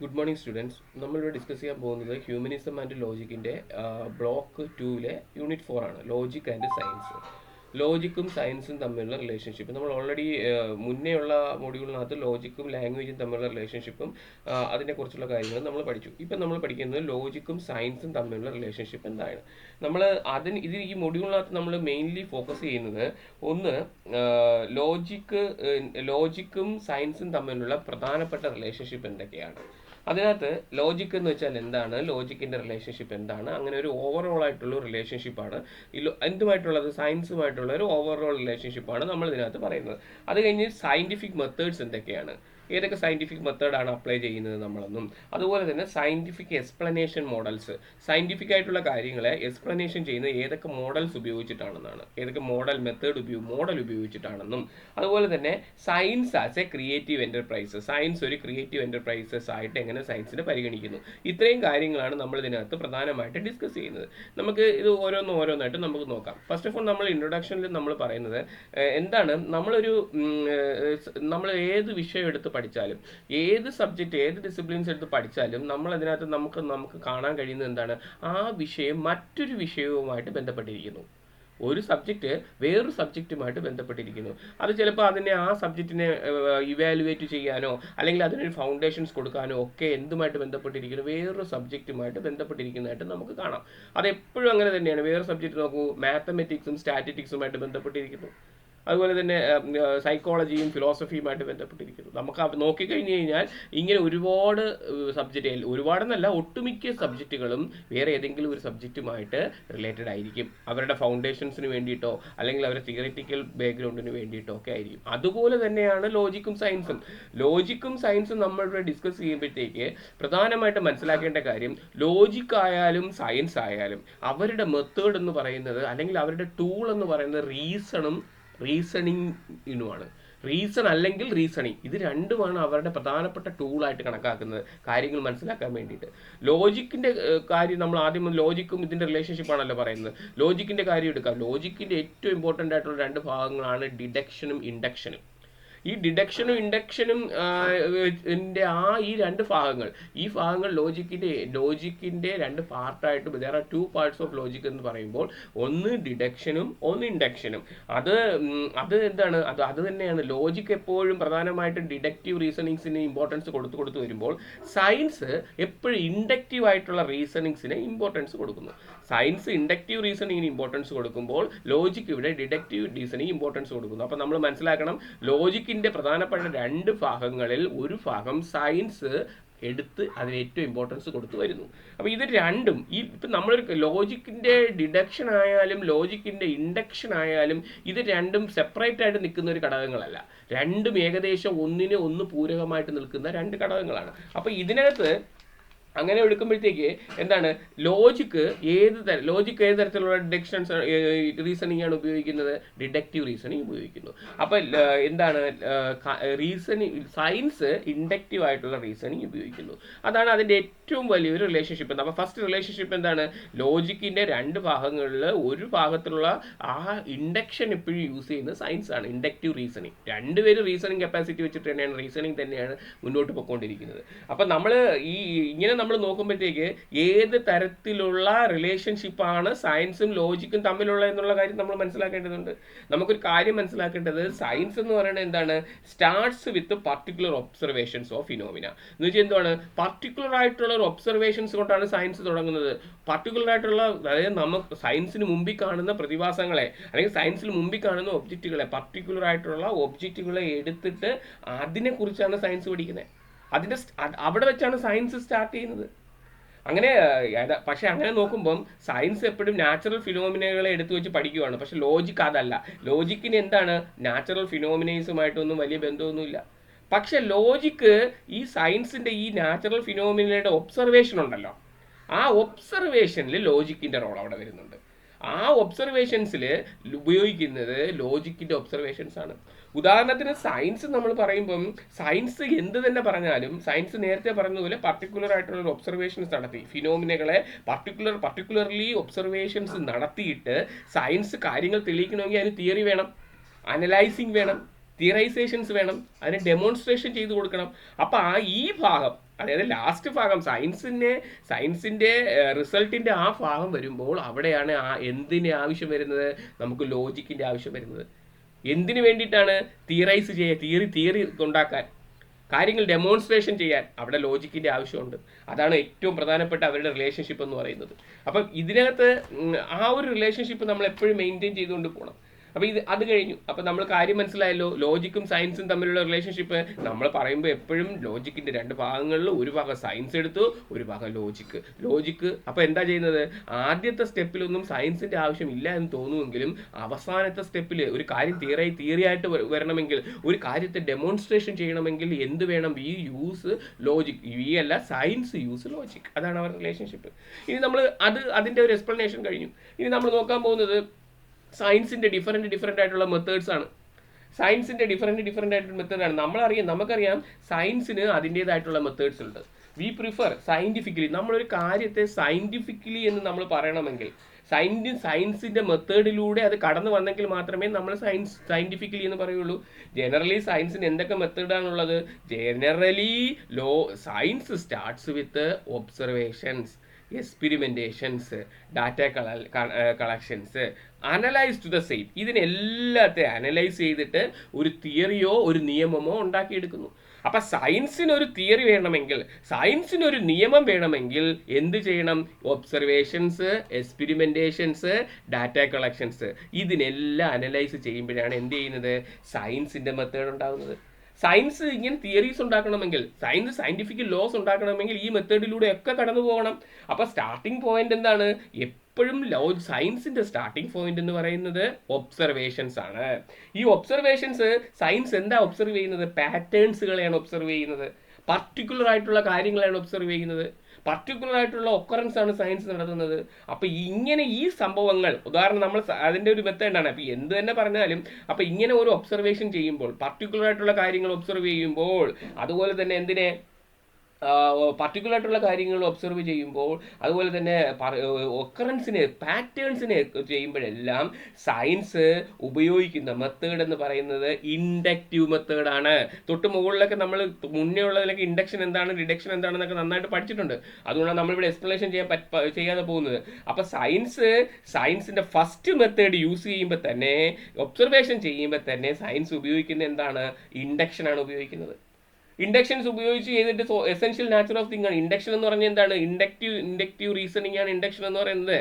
Good morning students. നമ്മളിവിടെ discuss ചെയ്യാൻ പോകുന്നത് ഹ്യൂമനിസം ആൻഡ് ലോജിക്കിൻ്റെ ബ്ലോക്ക് 2-ലെ യൂണിറ്റ് 4 ആണ്, ലോജിക് ആൻഡ് സയൻസ്. ലോജിക്കും സയൻസും തമ്മിലുള്ള റിലേഷൻഷിപ്പ് നമ്മൾ ഓൾറെഡി മുന്നേയുള്ള മൊഡ്യൂളിനകത്ത് ലോജിക്കും ലാംഗ്വേജും തമ്മിലുള്ള റിലേഷൻഷിപ്പും അതിനെക്കുറിച്ചുള്ള കാര്യങ്ങൾ നമ്മൾ പഠിച്ചു. ഇപ്പം നമ്മൾ പഠിക്കുന്നത് ലോജിക്കും സയൻസും തമ്മിലുള്ള റിലേഷൻഷിപ്പ് എന്താണ്. നമ്മൾ ഈ മൊഡ്യൂളിനകത്ത് നമ്മൾ മെയിൻലി ഫോക്കസ് ചെയ്യുന്നത് ഒന്ന് ലോജിക്കും സയൻസും തമ്മിലുള്ള പ്രധാനപ്പെട്ട റിലേഷൻഷിപ്പ് എന്തൊക്കെയാണ്. അതിനകത്ത് ലോജിക് എന്ന് വെച്ചാൽ എന്താണ്, ലോജിക്കിൻ്റെ റിലേഷൻഷിപ്പ് എന്താണ്, അങ്ങനെ ഒരു ഓവറോൾ ആയിട്ടുള്ള റിലേഷൻഷിപ്പാണ് എന്തുമായിട്ടുള്ളത്, സയൻസുമായിട്ടുള്ള ഒരു ഓവറോൾ റിലേഷൻഷിപ്പാണ് നമ്മൾ ഇതിനകത്ത് പറയുന്നത്. അത് കഴിഞ്ഞ് സയൻറ്റിഫിക് മെത്തേഡ്സ് എന്തൊക്കെയാണ്, ഏതൊക്കെ സയൻറ്റിഫിക് മെത്തേഡാണ് അപ്ലൈ ചെയ്യുന്നത് നമ്മളെന്നും, അതുപോലെ തന്നെ സയൻറ്റിഫിക് എക്സ്പ്ലനേഷൻ മോഡൽസ്, സയൻറ്റിഫിക് ആയിട്ടുള്ള കാര്യങ്ങളെ എക്സ്പ്ലനേഷൻ ചെയ്യുന്നത് ഏതൊക്കെ മോഡൽസ് ഉപയോഗിച്ചിട്ടാണെന്നാണ്, ഏതൊക്കെ മോഡൽ ഉപയോഗിച്ചിട്ടാണെന്നും, അതുപോലെ തന്നെ science as a creative enterprise, science ഒരു ക്രിയേറ്റീവ് എൻ്റർപ്രൈസസ് ആയിട്ട് എങ്ങനെ സയൻസിനെ പരിഗണിക്കുന്നു. ഇത്രയും കാര്യങ്ങളാണ് നമ്മൾ ഇതിനകത്ത് പ്രധാനമായിട്ട് ഡിസ്കസ് ചെയ്യുന്നത്. നമുക്ക് ഇത് ഓരോന്നായിട്ട് നമുക്ക് നോക്കാം. ഫസ്റ്റ് ഓഫ് ഓൾ നമ്മൾ ഇൻട്രൊഡക്ഷനിൽ നമ്മൾ പറയുന്നത് എന്താണ്, നമ്മൾ ഏത് വിഷയം എടുത്ത് പഠിച്ചാലും, ഏത് സബ്ജക്റ്റ്, ഏത് ഡിസിപ്ലിൻസ് എടുത്ത് പഠിച്ചാലും നമ്മൾ അതിനകത്ത് നമുക്ക് കാണാൻ കഴിയുന്നത് എന്താണ്, ആ വിഷയം മറ്റൊരു വിഷയവുമായിട്ട് ബന്ധപ്പെട്ടിരിക്കുന്നു. ഒരു സബ്ജക്റ്റ് വേറൊരു സബ്ജക്റ്റുമായിട്ട് ബന്ധപ്പെട്ടിരിക്കുന്നു. അത് ചിലപ്പോൾ ആ സബ്ജക്റ്റിനെ ഇവാലുവേറ്റ് ചെയ്യാനോ അല്ലെങ്കിൽ അതിനൊരു ഫൗണ്ടേഷൻസ് കൊടുക്കാനോ ഒക്കെ എന്തുമായിട്ട് ബന്ധപ്പെട്ടിരിക്കുന്നു, വേറൊരു സബ്ജക്റ്റുമായിട്ട് ബന്ധപ്പെട്ടിരിക്കുന്നതായിട്ട് നമുക്ക് കാണാം. അതെപ്പോഴും അങ്ങനെ തന്നെയാണ്. വേറൊരു സബ്ജക്റ്റ് നോക്കൂ, മാത്തമെറ്റിക്സും സ്റ്റാറ്റിറ്റിക്സുമായിട്ട് ബന്ധപ്പെട്ടിരിക്കുന്നു. അതുപോലെ തന്നെ സൈക്കോളജിയും ഫിലോസഫിയുമായിട്ട് ബന്ധപ്പെട്ടിരിക്കുന്നു. നമുക്ക് നോക്കിക്കഴിഞ്ഞ് കഴിഞ്ഞാൽ ഇങ്ങനെ ഒരുപാട് സബ്ജക്റ്റ്, ഒരുപാടെന്നല്ല ഒട്ടുമിക്ക സബ്ജക്റ്റുകളും വേറെ ഏതെങ്കിലും ഒരു സബ്ജക്റ്റുമായിട്ട് റിലേറ്റഡ് ആയിരിക്കും. അവരുടെ ഫൗണ്ടേഷൻസിന് വേണ്ടിയിട്ടോ അല്ലെങ്കിൽ അവരുടെ തിയറിറ്റിക്കൽ ബാക്ക്ഗ്രൗണ്ടിന് വേണ്ടിയിട്ടോ ഒക്കെ ആയിരിക്കും. അതുപോലെ തന്നെയാണ് ലോജിക്കും സയൻസും നമ്മളിവിടെ ഡിസ്കസ് ചെയ്യുമ്പോഴത്തേക്ക് പ്രധാനമായിട്ട് മനസ്സിലാക്കേണ്ട കാര്യം, ലോജിക് ആയാലും സയൻസ് ആയാലും അവരുടെ മെത്തേഡ് എന്ന് പറയുന്നത് അല്ലെങ്കിൽ അവരുടെ ടൂൾ എന്ന് പറയുന്നത് റീസണിങ്ങിനുമാണ്. റീസൺ അല്ലെങ്കിൽ റീസണിങ്, ഇത് രണ്ടുമാണ് അവരുടെ പ്രധാനപ്പെട്ട ടൂളായിട്ട് കണക്കാക്കുന്നത് കാര്യങ്ങൾ മനസ്സിലാക്കാൻ വേണ്ടിയിട്ട്. ലോജിക്കിൻ്റെ കാര്യം നമ്മൾ ആദ്യം ലോജിക്കും ഇതിൻ്റെ റിലേഷൻഷിപ്പാണല്ലോ പറയുന്നത്. ലോജിക്കിൻ്റെ കാര്യം എടുക്കാം. ലോജിക്കിൻ്റെ ഏറ്റവും ഇമ്പോർട്ടൻ്റ് ആയിട്ടുള്ള രണ്ട് ഭാഗങ്ങളാണ് ഡിഡക്ഷനും ഇൻഡക്ഷനും. ഈ ഡിഡക്ഷനും ഇൻഡക്ഷനും ഈ രണ്ട് ഭാഗങ്ങൾ ലോജിക്കിൻ്റെ രണ്ട് പാർട്ടായിട്ട് there are two parts of logic എന്ന് പറയുമ്പോൾ, ഒന്ന് ഡിഡക്ഷനും ഒന്ന് ഇൻഡക്ഷനും. അത് എന്താണ്, അത് തന്നെയാണ് ലോജിക് എപ്പോഴും പ്രധാനമായിട്ടും ഡിഡക്റ്റീവ് റീസണിങ്സിന് ഇമ്പോർട്ടൻസ് കൊടുത്തു വരുമ്പോൾ, സയൻസ് എപ്പോഴും ഇൻഡക്റ്റീവ് ആയിട്ടുള്ള റീസണിങ്സിന് ഇമ്പോർട്ടൻസ് കൊടുക്കുന്നു. സയൻസ് ഇൻഡക്റ്റീവ് റീസണിങ്ങിന് ഇമ്പോർട്ടൻസ് കൊടുക്കുമ്പോൾ ലോജിക്ക് ഇവിടെ ഡിഡക്റ്റീവ് റീസണിങ് ഇമ്പോർട്ടൻസ് കൊടുക്കുന്നു. അപ്പം നമ്മൾ മനസ്സിലാക്കണം, ലോജിക്കിൻ്റെ പ്രധാനപ്പെട്ട രണ്ട് ഭാഗങ്ങളിൽ ഒരു ഭാഗം സയൻസ് എടുത്ത് അതിന് ഏറ്റവും ഇമ്പോർട്ടൻസ് കൊടുത്തു വരുന്നു. അപ്പോൾ ഇത് രണ്ടും ഇപ്പം നമ്മളൊരു ലോജിക്കിൻ്റെ ഡിഡക്ഷൻ ആയാലും ലോജിക്കിൻ്റെ ഇൻഡക്ഷൻ ആയാലും ഇത് രണ്ടും സെപ്പറേറ്റ് ആയിട്ട് നിൽക്കുന്ന ഒരു ഘടകങ്ങളല്ല. രണ്ടും ഏകദേശം ഒന്ന് പൂരകമായിട്ട് നിൽക്കുന്ന രണ്ട് ഘടകങ്ങളാണ്. അപ്പോൾ ഇതിനകത്ത് അങ്ങനെ എടുക്കുമ്പോഴത്തേക്ക് എന്താണ്, ലോജിക്ക് ഏത് തരത്തിലുള്ള റീസണിങ് ആണ് ഉപയോഗിക്കുന്നത്, ഡിഡക്റ്റീവ് റീസണിങ് ഉപയോഗിക്കുന്നു. അപ്പോൾ എന്താണ്, സയൻസ് ഇൻഡക്റ്റീവ് ആയിട്ടുള്ള റീസണിങ് ഉപയോഗിക്കുന്നു. അതാണ് അതിൻ്റെ ഏറ്റവും വലിയൊരു റിലേഷൻഷിപ്പ്. അപ്പോൾ ഫസ്റ്റ് റിലേഷൻഷിപ്പ് എന്താണ്, ലോജിക്കിൻ്റെ രണ്ട് ഭാഗങ്ങളിൽ ഒരു ഭാഗത്തിലുള്ള ആ ഇൻഡക്ഷൻ എപ്പോഴും യൂസ് ചെയ്യുന്നത് സയൻസ് ആണ്, ഇൻഡക്റ്റീവ് റീസണിങ്. രണ്ടുപേരും റീസണിങ് കപ്പാസിറ്റി വെച്ചിട്ട് തന്നെയാണ് റീസണിങ് തന്നെയാണ് മുന്നോട്ട് പോയിക്കൊണ്ടിരിക്കുന്നത്. അപ്പം ഇങ്ങനെ നമ്മൾ നോക്കുമ്പോഴത്തേക്ക് ഏത് തരത്തിലുള്ള റിലേഷൻഷിപ്പാണ് സയൻസും ലോജിക്കും തമ്മിലുള്ള എന്നുള്ള കാര്യം നമ്മൾ മനസ്സിലാക്കേണ്ടതുണ്ട്. നമുക്കൊരു കാര്യം മനസ്സിലാക്കേണ്ടത്, സയൻസ് എന്ന് പറയുന്നത് എന്താണ്, starts with particular observations of phenomena. എന്ന് വെച്ചാൽ എന്താണ്, പർട്ടിക്കുലർ ആയിട്ടുള്ള ഒരു ഒബ്സർവേഷൻസ് കൊണ്ടാണ് സയൻസ് തുടങ്ങുന്നത്. പർട്ടിക്കുലർ ആയിട്ടുള്ള, അതായത് നമുക്ക് സയൻസിന് മുമ്പിൽ കാണുന്ന പ്രതിഭാസങ്ങളെ അല്ലെങ്കിൽ സയൻസിന് മുമ്പിൽ കാണുന്ന ഒബ്ജക്റ്റുകളെ, പർട്ടിക്കുലർ ആയിട്ടുള്ള ഒബ്ജക്റ്റുകളെ എടുത്തിട്ട് അതിനെക്കുറിച്ചാണ് സയൻസ് പഠിക്കുന്നത്. അവിടെ വെച്ചാണ് സയൻസ് സ്റ്റാർട്ട് ചെയ്യുന്നത്. പക്ഷെ അങ്ങനെ നോക്കുമ്പം സയൻസ് എപ്പോഴും നാച്ചുറൽ ഫിനോമിനകളെ എടുത്തു വെച്ച് പഠിക്കുകയാണ്. പക്ഷെ ലോജിക്ക് അതല്ല. ലോജിക്കിന് എന്താണ്, നാച്ചുറൽ ഫിനോമിനേസുമായിട്ടൊന്നും വലിയ ബന്ധമൊന്നുമില്ല. പക്ഷെ ലോജിക്ക് ഈ സയൻസിൻ്റെ ഈ നാച്ചുറൽ ഫിനോമിനയുടെ ഒബ്സർവേഷൻ ഉണ്ടല്ലോ, ആ ഒബ്സർവേഷനിൽ ലോജിക്കിൻ്റെ റോൾ അവിടെ വരുന്നുണ്ട്. ആ ഒബ്സർവേഷൻസിൽ ഉപയോഗിക്കുന്നത് ലോജിക്കിൻ്റെ ഒബ്സർവേഷൻസ് ആണ്. ഉദാഹരണത്തിന് സയൻസ് നമ്മൾ പറയുമ്പം, സയൻസ് എന്ത് തന്നെ പറഞ്ഞാലും സയൻസ് നേരത്തെ പറഞ്ഞതുപോലെ പർട്ടിക്കുലർ ആയിട്ടുള്ള ഒരു ഒബ്സർവേഷൻസ് നടത്തി ഫിനോമിനകളെ പർട്ടിക്കുലർലി ഒബ്സർവേഷൻസ് നടത്തിയിട്ട് സയൻസ് കാര്യങ്ങൾ തെളിയിക്കണമെങ്കിൽ അതിന് തിയറി വേണം, അനലൈസിങ് വേണം, തിയറൈസേഷൻസ് വേണം, അതിന് ഡെമോൺസ്ട്രേഷൻ ചെയ്ത് കൊടുക്കണം. അപ്പോൾ ഈ ഭാഗം അതായത് ലാസ്റ്റ് ഭാഗം സയൻസിൻ്റെ റിസൾട്ടിൻ്റെ ആ ഭാഗം വരുമ്പോൾ അവിടെയാണ് എന്തിന് ആവശ്യം വരുന്നത്? നമുക്ക് ലോജിക്കിൻ്റെ ആവശ്യം വരുന്നത്. എന്തിനു വേണ്ടിയിട്ടാണ്? തിയറി ഉണ്ടാക്കാൻ, കാര്യങ്ങൾ ഡെമോൺസ്ട്രേഷൻ ചെയ്യാൻ അവിടെ ലോജിക്കിൻ്റെ ആവശ്യമുണ്ട്. അതാണ് ഏറ്റവും പ്രധാനപ്പെട്ട അവരുടെ റിലേഷൻഷിപ്പ് എന്ന് പറയുന്നത്. അപ്പം ഇതിനകത്ത് ആ ഒരു റിലേഷൻഷിപ്പ് നമ്മൾ എപ്പോഴും മെയിൻറ്റെയിൻ ചെയ്തുകൊണ്ട് പോകണം. അപ്പോൾ അത് കഴിഞ്ഞു. അപ്പോൾ നമ്മൾ കാര്യം മനസ്സിലായല്ലോ, ലോജിക്കും സയൻസും തമ്മിലുള്ള റിലേഷൻഷിപ്പ്. നമ്മൾ പറയുമ്പോൾ എപ്പോഴും ലോജിക്കിൻ്റെ രണ്ട് ഭാഗങ്ങളിൽ ഒരു ഭാഗം സയൻസ് എടുത്തു, ഒരു ഭാഗം ലോജിക്ക്. അപ്പോൾ എന്താ ചെയ്യുന്നത്? ആദ്യത്തെ സ്റ്റെപ്പിലൊന്നും സയൻസിൻ്റെ ആവശ്യമില്ല എന്ന് തോന്നുമെങ്കിലും അവസാനത്തെ സ്റ്റെപ്പിൽ ഒരു കാര്യം തിയറി ആയിട്ട് വരണമെങ്കിൽ, ഒരു കാര്യത്തെ ഡെമോൺസ്ട്രേഷൻ ചെയ്യണമെങ്കിൽ എന്ത് വേണം? We use logic. Science use logic. അതാണ് അവരുടെ റിലേഷൻഷിപ്പ്. ഇനി നമ്മൾ അതിൻ്റെ ഒരു എക്സ്പ്ലനേഷൻ കഴിഞ്ഞു. ഇനി നമ്മൾ നോക്കാൻ പോകുന്നത് സയൻസിൻ്റെ ഡിഫറെൻ്റ് ആയിട്ടുള്ള മെത്തേഡ്സ് ആണ്. നമുക്കറിയാം സയൻസിന് അതിൻ്റേതായിട്ടുള്ള മെത്തേഡ്സ് ഉണ്ട്. V prefer scientifically. നമ്മളൊരു കാര്യത്തെ സയൻറ്റിഫിക്കലി എന്ന് നമ്മൾ പറയണമെങ്കിൽ സയൻസിൻ്റെ മെത്തേഡിലൂടെ അത് കടന്നു വന്നെങ്കിൽ മാത്രമേ നമ്മൾ സയൻറ്റിഫിക്കലി എന്ന് പറയുള്ളൂ. ജനറലി സയൻസിന് എന്തൊക്കെ മെത്തേഡാണുള്ളത്? Generally science starts with observations, experimentations, data collections, analyse to the same. ഇതിനെല്ലാത്തെ അനലൈസ് ചെയ്തിട്ട് ഒരു തിയറിയോ ഒരു നിയമമോ ഉണ്ടാക്കിയെടുക്കുന്നു. അപ്പം സയൻസിനൊരു തിയറി വേണമെങ്കിൽ, സയൻസിനൊരു നിയമം വേണമെങ്കിൽ എന്ത് ചെയ്യണം? ഒബ്സർവേഷൻസ്, എക്സ്പെരിമെൻറ്റേഷൻസ്, ഡാറ്റ കളക്ഷൻസ്, ഇതിനെല്ലാം അനലൈസ് ചെയ്യുമ്പോഴാണ് എന്ത് ചെയ്യുന്നത്? സയൻസിൻ്റെ മെത്തേഡ് ഉണ്ടാകുന്നത്. സയൻസ് ഇങ്ങനെ തിയറീസ് ഉണ്ടാക്കണമെങ്കിൽ, സയൻറ്റിഫിക് ലോസ് ഉണ്ടാക്കണമെങ്കിൽ ഈ മെത്തേഡിലൂടെ ഒക്കെ കടന്നു പോകണം. അപ്പോൾ സ്റ്റാർട്ടിംഗ് പോയിന്റ് എന്താണ്? എപ്പോഴും സയൻസിൻ്റെ സ്റ്റാർട്ടിംഗ് പോയിന്റ് എന്ന് പറയുന്നത് ഒബ്സർവേഷൻസ് ആണ്. ഈ ഒബ്സർവേഷൻസ്, സയൻസ് എന്താ ഒബ്സർവ് ചെയ്യുന്നത്? പാറ്റേൺസുകളെയാണ് ഒബ്സർവ് ചെയ്യുന്നത്, പർട്ടിക്കുലർ ആയിട്ടുള്ള കാര്യങ്ങളാണ് ഒബ്സർവ് ചെയ്യുന്നത്, പർട്ടിക്കുലർ ആയിട്ടുള്ള ഒക്കറൻസ് ആണ് സയൻസ് നടത്തുന്നത്. അപ്പോൾ ഇങ്ങനെ ഈ സംഭവങ്ങൾ, ഉദാഹരണം നമ്മൾ അതിൻ്റെ ഒരു മെത്തേഡാണ്. അപ്പോൾ എന്ത് തന്നെ പറഞ്ഞാലും അപ്പോൾ ഇങ്ങനെ ഒരു ഒബ്സർവേഷൻ ചെയ്യുമ്പോൾ, പർട്ടിക്കുലർ ആയിട്ടുള്ള കാര്യങ്ങൾ ഒബ്സർവ് ചെയ്യുമ്പോൾ, അതുപോലെ തന്നെ എന്തിനെ പർട്ടിക്കുലർ ആയിട്ടുള്ള കാര്യങ്ങൾ ഒബ്സർവ് ചെയ്യുമ്പോൾ, അതുപോലെ തന്നെ ഒക്കറൻസിനെ, പാറ്റേൺസിനെ ചെയ്യുമ്പോഴെല്ലാം സയൻസ് ഉപയോഗിക്കുന്ന മെത്തേഡ് എന്ന് പറയുന്നത് ഇൻഡക്റ്റീവ് മെത്തേഡാണ്. തൊട്ട് മുകളിലൊക്കെ നമ്മൾ മുന്നേ ഉള്ളതിലൊക്കെ ഇൻഡക്ഷൻ എന്താണ്, ഡിഡക്ഷൻ എന്താണെന്നൊക്കെ നന്നായിട്ട് പഠിച്ചിട്ടുണ്ട്. അതുകൊണ്ടാണ് നമ്മളിവിടെ എക്സ്പ്ലനേഷൻ ചെയ്യാതെ പോകുന്നത്. അപ്പോൾ സയൻസിൻ്റെ ഫസ്റ്റ് മെത്തേഡ് യൂസ് ചെയ്യുമ്പോൾ തന്നെ, ഒബ്സർവേഷൻ ചെയ്യുമ്പോൾ തന്നെ സയൻസ് ഉപയോഗിക്കുന്ന എന്താണ്? ഇൻഡക്ഷനാണ് ഉപയോഗിക്കുന്നത്. ഇൻഡക്ഷൻസ് ഉപയോഗിച്ച് ചെയ്തിട്ട് എസെൻഷ്യൽ നാച്ചർ ഓഫ് തിങ് ആണ്. ഇൻഡക്ഷൻ എന്ന് പറഞ്ഞാൽ എന്താണ്? ഇൻഡക്റ്റീവ് റീസണിങ് ആണ് ഇൻഡക്ഷൻ എന്ന് പറയുന്നത്.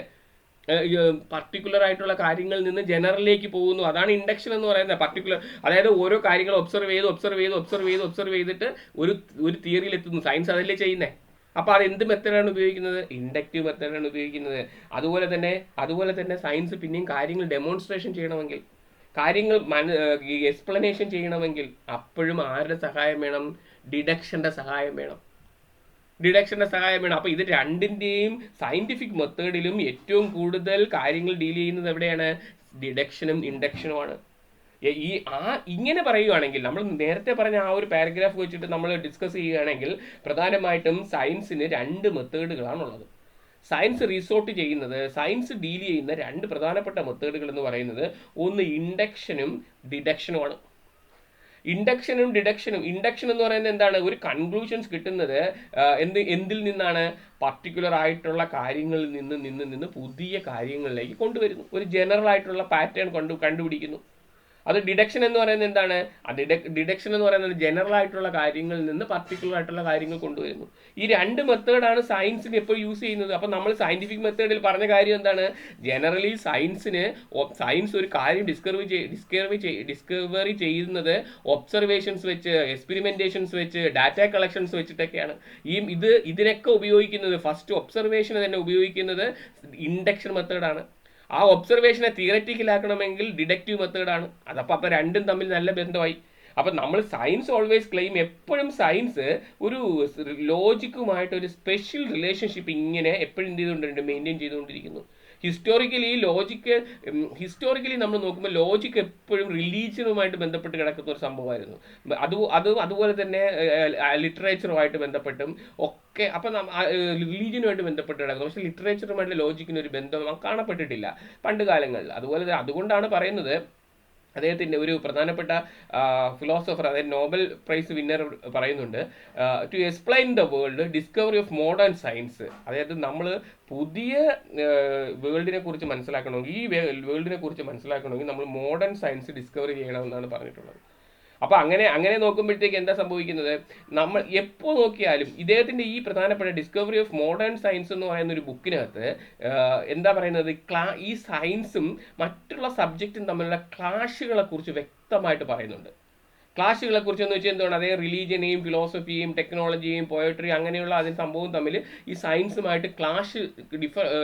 പർട്ടിക്കുലർ ആയിട്ടുള്ള കാര്യങ്ങളിൽ നിന്ന് ജനറലിലേക്ക് പോകുന്നു. അതാണ് ഇൻഡക്ഷൻ എന്ന് പറയുന്നത്. പർട്ടിക്കുലർ, അതായത് ഓരോ കാര്യങ്ങൾ ഒബ്സർവ് ചെയ്തിട്ട് ഒരു തിയറിയിൽ എത്തുന്നു. സയൻസ് അതല്ലേ ചെയ്യുന്നത്. അപ്പോൾ അത് എന്ത് മെത്തേഡാണ് ഉപയോഗിക്കുന്നത്? ഇൻഡക്റ്റീവ് മെത്തേഡാണ് ഉപയോഗിക്കുന്നത്. അതുപോലെ തന്നെ സയൻസ് പിന്നെയും കാര്യങ്ങൾ ഡെമോൺസ്ട്രേഷൻ ചെയ്യണമെങ്കിൽ, കാര്യങ്ങൾ എക്സ്പ്ലനേഷൻ ചെയ്യണമെങ്കിൽ അപ്പോഴും ആരുടെ സഹായം വേണം? ഡിഡക്ഷൻ്റെ സഹായം വേണം. അപ്പോൾ ഇത് രണ്ടിൻ്റെയും സയൻറ്റിഫിക് മെത്തേഡിലും ഏറ്റവും കൂടുതൽ കാര്യങ്ങൾ ഡീൽ ചെയ്യുന്നത് എവിടെയാണ്? ഡിഡക്ഷനും ഇൻഡക്ഷനുമാണ്. ഇങ്ങനെ പറയുകയാണെങ്കിൽ, നമ്മൾ നേരത്തെ പറഞ്ഞ ആ ഒരു പാരഗ്രാഫ് വെച്ചിട്ട് നമ്മൾ ഡിസ്കസ് ചെയ്യുകയാണെങ്കിൽ പ്രധാനമായിട്ടും സയൻസിന് രണ്ട് മെത്തേഡുകളാണുള്ളത്. സയൻസ് ഡീൽ ചെയ്യുന്ന രണ്ട് പ്രധാനപ്പെട്ട മെത്തേഡുകൾ എന്ന് പറയുന്നത്, ഒന്ന് ഇൻഡക്ഷനും ഡിഡക്ഷനുമാണ്. ഇൻഡക്ഷൻ എന്ന് പറയുന്നത് എന്താണ്? ഒരു കൺക്ലൂഷൻസ് കിട്ടുന്നത് എന്തിൽ നിന്നാണ്? പർട്ടിക്കുലർ ആയിട്ടുള്ള കാര്യങ്ങളിൽ നിന്ന് പുതിയ കാര്യങ്ങളിലേക്ക് കൊണ്ടുവരുന്നു. ഒരു ജനറൽ ആയിട്ടുള്ള പാറ്റേൺ കണ്ടുപിടിക്കുന്നു. അത് ഡിഡക്ഷൻ എന്ന് പറയുന്നത് എന്താണ്? ഡിഡക്ഷൻ എന്ന് പറയുന്നത് ജനറൽ ആയിട്ടുള്ള കാര്യങ്ങളിൽ നിന്ന് പർട്ടിക്കുലർ ആയിട്ടുള്ള കാര്യങ്ങൾ കൊണ്ടുവരുന്നു. ഈ രണ്ട് മെത്തേഡാണ് സയൻസിന് എപ്പോൾ യൂസ് ചെയ്യുന്നത്. അപ്പം നമ്മൾ സയൻറ്റിഫിക് മെത്തേഡിൽ പറഞ്ഞ കാര്യം എന്താണ്? ജനറലി സയൻസ് ഒരു കാര്യം ഡിസ്കവറി ചെയ്യുന്നത് ഒബ്സർവേഷൻസ് വെച്ച്, എക്സ്പെരിമെൻറ്റേഷൻസ് വെച്ച്, ഡാറ്റ കളക്ഷൻസ് വെച്ചിട്ടൊക്കെയാണ്. ഇതിനൊക്കെ ഉപയോഗിക്കുന്നത്, ഫസ്റ്റ് ഒബ്സർവേഷന് തന്നെ ഉപയോഗിക്കുന്നത് ഇൻഡക്ഷൻ മെത്തേഡാണ്. ആ ഒബ്സർവേഷനെ തിയററ്റിക്കലാക്കണമെങ്കിൽ ഡിഡക്റ്റീവ് മെത്തേഡാണ്. അപ്പോൾ രണ്ടും തമ്മിൽ നല്ല ബന്ധമായി. അപ്പം നമ്മൾ സയൻസ് ഓൾവേസ് ക്ലെയിം, എപ്പോഴും സയൻസ് ഒരു ലോജിക്കുമായിട്ട് ഒരു സ്പെഷ്യൽ റിലേഷൻഷിപ്പ് ഇങ്ങനെ എപ്പോഴും മെയിൻറ്റെയിൻ ചെയ്തുകൊണ്ടിരിക്കുന്നു. ഹിസ്റ്റോറിക്കലി നമ്മൾ നോക്കുമ്പോൾ ലോജിക്ക് എപ്പോഴും റിലീജിയനുമായിട്ട് ബന്ധപ്പെട്ട് കിടക്കുന്ന ഒരു സംഭവമായിരുന്നു. അതുപോലെ തന്നെ ലിറ്ററേച്ചറുമായിട്ട് ബന്ധപ്പെട്ടും ഒക്കെ. അപ്പം റിലീജിയനുമായിട്ട് ബന്ധപ്പെട്ട് കിടക്കുന്നു. പക്ഷേ ലിറ്ററേച്ചറുമായിട്ട് ലോജിക്കിന് ഒരു ബന്ധം കാണപ്പെട്ടിട്ടില്ല പണ്ട് കാലങ്ങളിൽ. അതുകൊണ്ടാണ് പറയുന്നത് അദ്ദേഹത്തിൻ്റെ ഒരു പ്രധാനപ്പെട്ട ഫിലോസഫർ, അതായത് നോബൽ പ്രൈസ് വിന്നർ പറയുന്നുണ്ട്, to explain the world discovery of modern science. അതായത് നമ്മൾ പുതിയ വേൾഡിനെ കുറിച്ച് മനസ്സിലാക്കണമെങ്കിൽ, ഈ വേൾഡിനെ കുറിച്ച് മനസ്സിലാക്കണമെങ്കിൽ നമ്മൾ മോഡേൺ സയൻസ് ഡിസ്കവർ ചെയ്യണമെന്നാണ് പറഞ്ഞിട്ടുള്ളത്. അപ്പോൾ അങ്ങനെ നോക്കുമ്പോഴത്തേക്ക് എന്താ സംഭവിക്കുന്നത്, നമ്മൾ എപ്പോൾ നോക്കിയാലും ഇദ്ദേഹത്തിൻ്റെ ഈ പ്രധാനപ്പെട്ട ഡിസ്കവറി ഓഫ് മോഡേൺ സയൻസ് എന്ന് പറയുന്ന ഒരു ബുക്കിനകത്ത് എന്താ പറയുന്നത്, ഈ സയൻസും മറ്റുള്ള സബ്ജക്റ്റും തമ്മിലുള്ള ക്ലാഷുകളെ കുറിച്ച് വ്യക്തമായിട്ട് പറയുന്നുണ്ട്. ക്ലാഷുകളെ കുറിച്ച് എന്ന് വെച്ചാൽ എന്താണ്, അതേ റിലീജിയനെയും ഫിലോസഫിയെയും ടെക്നോളജിയെയും പോയട്രി അങ്ങനെയുള്ള അതിന് സംഭവം തമ്മിൽ ഈ സയൻസുമായിട്ട് ക്ലാഷ്,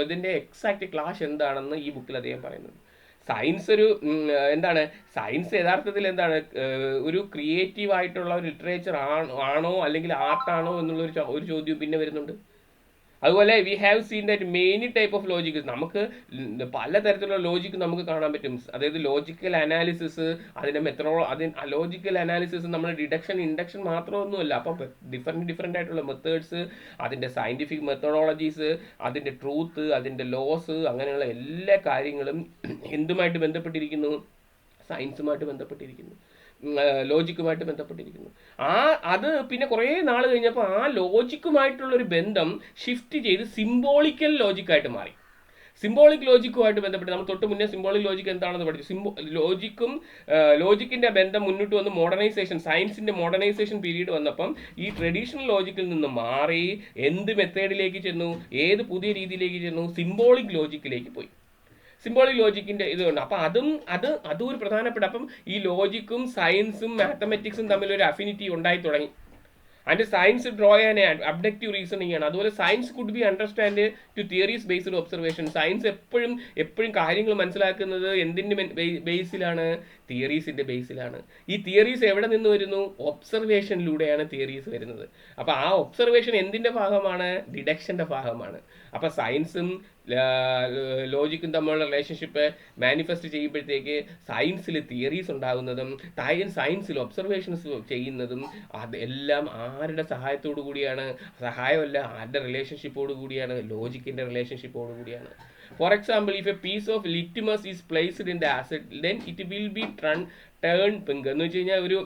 ഇതിൻ്റെ എക്സാക്റ്റ് ക്ലാഷ് എന്താണെന്ന് ഈ ബുക്കിൽ അദ്ദേഹം പറയുന്നുണ്ട്. സയൻസ് ഒരു എന്താണ്, സയൻസ് യഥാർത്ഥത്തിൽ എന്താണ്, ഒരു ക്രിയേറ്റീവ് ആയിട്ടുള്ള ഒരു ലിറ്ററേച്ചർ ആണോ അല്ലെങ്കിൽ ആർട്ടാണോ എന്നുള്ള ഒരു ചോദ്യം പിന്നെ വരുന്നുണ്ട്. അതുപോലെ we have seen that many type of logic, നമുക്ക് പലതരത്തിലുള്ള ലോജിക്ക് നമുക്ക് കാണാൻ പറ്റും. അതായത് ലോജിക്കൽ അനാലിസിസ്, അതിൻ്റെ ലോജിക്കൽ അനാലിസിസ് നമ്മൾ ഡിഡക്ഷൻ ഇൻഡക്ഷൻ മാത്രമൊന്നുമല്ല. അപ്പം ഡിഫറെൻ്റ് ആയിട്ടുള്ള മെത്തേഡ്സ്, അതിൻ്റെ സയൻറ്റിഫിക് മെത്തഡോളജീസ്, അതിൻ്റെ ട്രൂത്ത്, അതിൻ്റെ ലോസ്, അങ്ങനെയുള്ള എല്ലാ കാര്യങ്ങളും എന്തുമായിട്ട് ബന്ധപ്പെട്ടിരിക്കുന്നു, സയൻസുമായിട്ട് ബന്ധപ്പെട്ടിരിക്കുന്നു, ലോജിക്കുമായിട്ട് ബന്ധപ്പെട്ടിരിക്കുന്നു. അത് പിന്നെ കുറേ നാൾ കഴിഞ്ഞപ്പോൾ ആ ലോജിക്കുമായിട്ടുള്ളൊരു ബന്ധം ഷിഫ്റ്റ് ചെയ്ത് സിംബോളിക്കൽ ലോജിക്കായിട്ട് മാറി. സിംബോളിക് ലോജിക്കുമായിട്ട് ബന്ധപ്പെട്ട് നമ്മൾ തൊട്ട് മുന്നേ സിംബോളിക് ലോജിക്ക് എന്താണെന്ന് പഠിച്ചു. ലോജിക്കിന്റെ ബന്ധം മുന്നോട്ട് വന്ന് മോഡേണൈസേഷൻ, സയൻസിന്റെ മോഡേണൈസേഷൻ പീരീഡ് വന്നപ്പം ഈ ട്രഡീഷണൽ ലോജിക്കിൽ നിന്ന് മാറി എന്ത് മെത്തേഡിലേക്ക് ചെന്നു, ഏത് പുതിയ രീതിയിലേക്ക് ചെന്നു, സിംബോളിക് ലോജിക്കിലേക്ക് പോയി. സിംബോളിക് ലോജിക്കിന്റെ ഇതുണ്ട്. അപ്പം അതും ഒരു പ്രധാനപ്പെട്ട, അപ്പം ഈ ലോജിക്കും സയൻസും മാത്തമെറ്റിക്സും തമ്മിൽ ഒരു അഫിനിറ്റി ഉണ്ടായി തുടങ്ങി. And science draw an abductive reasoning ആണ്. അതുപോലെ science could be understand to theories based observation. Science എപ്പോഴും കാര്യങ്ങൾ മനസ്സിലാക്കുന്നത് എന്തിൻ്റെ ബേസിലാണ്, തിയറീസിൻ്റെ ബേസിലാണ്. ഈ തിയറീസ് എവിടെ നിന്ന് വരുന്നു, ഒബ്സർവേഷനിലൂടെയാണ് തിയറീസ് വരുന്നത്. അപ്പോൾ ആ ഒബ്സർവേഷൻ എന്തിൻ്റെ ഭാഗമാണ്, ഡിഡക്ഷൻ്റെ ഭാഗമാണ്. അപ്പോൾ സയൻസും ലോജിക്കും തമ്മിലുള്ള റിലേഷൻഷിപ്പ് മാനിഫെസ്റ്റ് ചെയ്യുമ്പോഴത്തേക്ക് സയൻസിൽ തിയറീസ് ഉണ്ടാകുന്നതും സയൻസിൽ ഒബ്സർവേഷൻസ് ചെയ്യുന്നതും അതെല്ലാം ആരുടെ സഹായത്തോടു കൂടിയാണ്, സഹായമല്ല ആരുടെ റിലേഷൻഷിപ്പോടു കൂടിയാണ്, ലോജിക്കിൻ്റെ റിലേഷൻഷിപ്പോടു കൂടിയാണ്. For example, if a piece of litmus is placed in the acid then it will be turn pink. എന്ന് വെച്ച് കഴിഞ്ഞാൽ ഒരു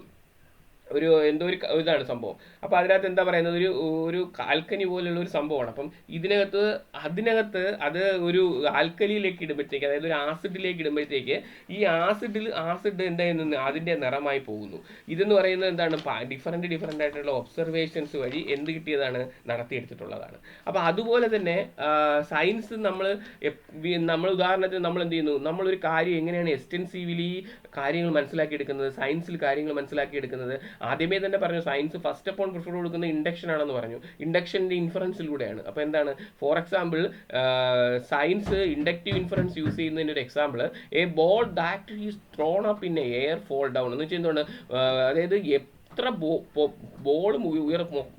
എന്തോ ഒരു ഇതാണ് സംഭവം. അപ്പോൾ അതിനകത്ത് എന്താ പറയുന്നത്, ഒരു ആൽക്കനി പോലുള്ള ഒരു സംഭവമാണ്. അപ്പം അതിനകത്ത് അത് ഒരു ആൽക്കലിയിലേക്ക് ഇടുമ്പോഴത്തേക്ക്, അതായത് ഒരു ആസിഡിലേക്ക് ഇടുമ്പോഴത്തേക്ക് ഈ ആസിഡ് എന്താ അതിൻ്റെ നിറമായി പോകുന്നു. ഇതെന്ന് പറയുന്നത് എന്താണ്, ഡിഫറെൻ്റ് ആയിട്ടുള്ള ഒബ്സർവേഷൻസ് വഴി എന്ത് കിട്ടിയതാണ്, നടത്തിയെടുത്തിട്ടുള്ളതാണ്. അപ്പോൾ അതുപോലെ തന്നെ സയൻസ് നമ്മൾ ഉദാഹരണത്തിന് നമ്മൾ എന്ത് ചെയ്യുന്നു, നമ്മളൊരു കാര്യം എങ്ങനെയാണ് എക്സ്റ്റെൻസീവ്ലി കാര്യങ്ങൾ മനസ്സിലാക്കിയെടുക്കുന്നത്, സയൻസിൽ കാര്യങ്ങൾ മനസ്സിലാക്കിയെടുക്കുന്നത്. ആദ്യമേ തന്നെ പറഞ്ഞു, science first of all prefer കൊടുക്കുന്നത് ഇൻഡക്ഷൻ ആണെന്ന് പറഞ്ഞു. ഇൻഡക്ഷൻ്റെ ഇൻഫറൻസിലൂടെയാണ്. അപ്പോൾ എന്താണ്, for example science inductive inference use ചെയ്യുന്നതിൻ്റെ ഒരു example, a ball that is thrown up in a air fall down എന്ന് വെച്ചാൽ എന്താണ്, അതായത് എത്ര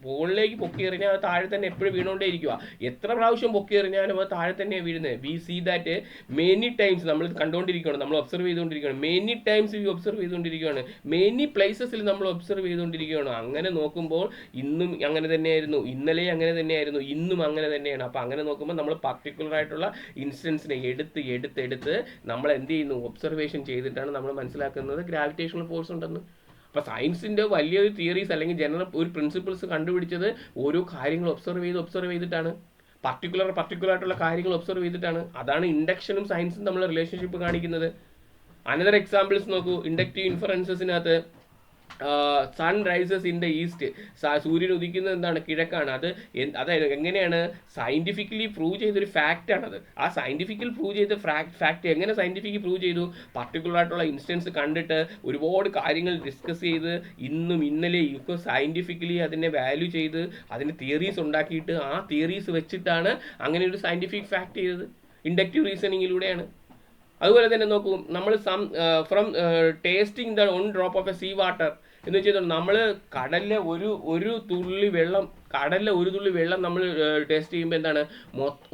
ബോളിലേക്ക് പൊക്കി എറിഞ്ഞാൽ അത് താഴെ തന്നെ എപ്പോഴും വീണുകൊണ്ടേ ഇരിക്കുക. എത്ര പ്രാവശ്യം പൊക്കി എറിഞ്ഞാലും അത് താഴെ തന്നെയാണ് വീഴുന്നത്. We see that many times, നമ്മൾ കണ്ടുകൊണ്ടിരിക്കുകയാണ്, നമ്മൾ ഒബ്സർവ് ചെയ്തുകൊണ്ടിരിക്കുകയാണ്. മെനി ടൈംസ് ഒബ്സർവ് ചെയ്തുകൊണ്ടിരിക്കുകയാണ്, മെനി പ്ലേസസിൽ നമ്മൾ ഒബ്സർവ് ചെയ്തുകൊണ്ടിരിക്കുകയാണ്. അങ്ങനെ നോക്കുമ്പോൾ ഇന്നും അങ്ങനെ തന്നെയായിരുന്നു, ഇന്നലെ അങ്ങനെ തന്നെയായിരുന്നു, ഇന്നും അങ്ങനെ തന്നെയാണ്. അപ്പോൾ അങ്ങനെ നോക്കുമ്പോൾ നമ്മൾ പർട്ടിക്കുലർ ആയിട്ടുള്ള ഇൻസ്റ്റൻസിനെ എടുത്ത് നമ്മൾ എന്ത് ചെയ്യുന്നു, ഒബ്സർവേഷൻ ചെയ്തിട്ടാണ് നമ്മൾ മനസ്സിലാക്കുന്നത് ഗ്രാവിറ്റേഷണൽ ഫോഴ്സ് ഉണ്ടെന്ന്. അപ്പോൾ സയൻസിൻ്റെ വലിയൊരു തിയറീസ് അല്ലെങ്കിൽ ജനറൽ ഒരു പ്രിൻസിപ്പിൾസ് കണ്ടുപിടിച്ചത് ഓരോ കാര്യങ്ങൾ ഒബ്സർവ് ചെയ്തിട്ടാണ്, പർട്ടിക്കുലർ ആയിട്ടുള്ള കാര്യങ്ങൾ ഒബ്സർവ് ചെയ്തിട്ടാണ്. അതാണ് ഇൻഡക്ഷനും സയൻസും തമ്മിലുള്ള റിലേഷൻഷിപ്പ് കാണിക്കുന്നത്. അനദർ എക്സാമ്പിൾസ് നോക്കൂ, ഇൻഡക്റ്റീവ് ഇൻഫറൻസസിനകത്ത് sun rises in the east, സൂര്യൻ ഉദിക്കുന്നത് എന്താണ്, കിഴക്കാണ്. അതായത് എങ്ങനെയാണ് സയൻറ്റിഫിക്കലി പ്രൂവ് ചെയ്തൊരു ഫാക്റ്റാണത്. ആ സയൻറ്റിഫിക്കൽ പ്രൂവ് ചെയ്ത ഫാക്റ്റ് എങ്ങനെ സയൻറ്റിഫിക്കലി പ്രൂവ് ചെയ്തു, പർട്ടിക്കുലർ ആയിട്ടുള്ള ഇൻസ്റ്റൻസ് കണ്ടിട്ട് ഒരുപാട് കാര്യങ്ങൾ ഡിസ്കസ് ചെയ്ത് ഇന്നും ഇന്നലെയും ഇപ്പോൾ സയൻറ്റിഫിക്കലി അതിനെ വാല്യൂ ചെയ്ത് അതിന് തിയറീസ് ഉണ്ടാക്കിയിട്ട് ആ തിയറീസ് വെച്ചിട്ടാണ് അങ്ങനെ ഒരു സയൻറ്റിഫിക് ഫാക്റ്റ് ചെയ്തത്. ഇൻഡക്റ്റീവ് റീസണിങ്ങിലൂടെയാണ്. അതുപോലെ തന്നെ നോക്കൂ, നമ്മൾ from tasting the on drop of A sea water എന്ന് വെച്ചാൽ നമ്മൾ കടലിലെ ഒരു തുള്ളി വെള്ളം നമ്മൾ ടേസ്റ്റ് ചെയ്യുമ്പോൾ എന്താണ്,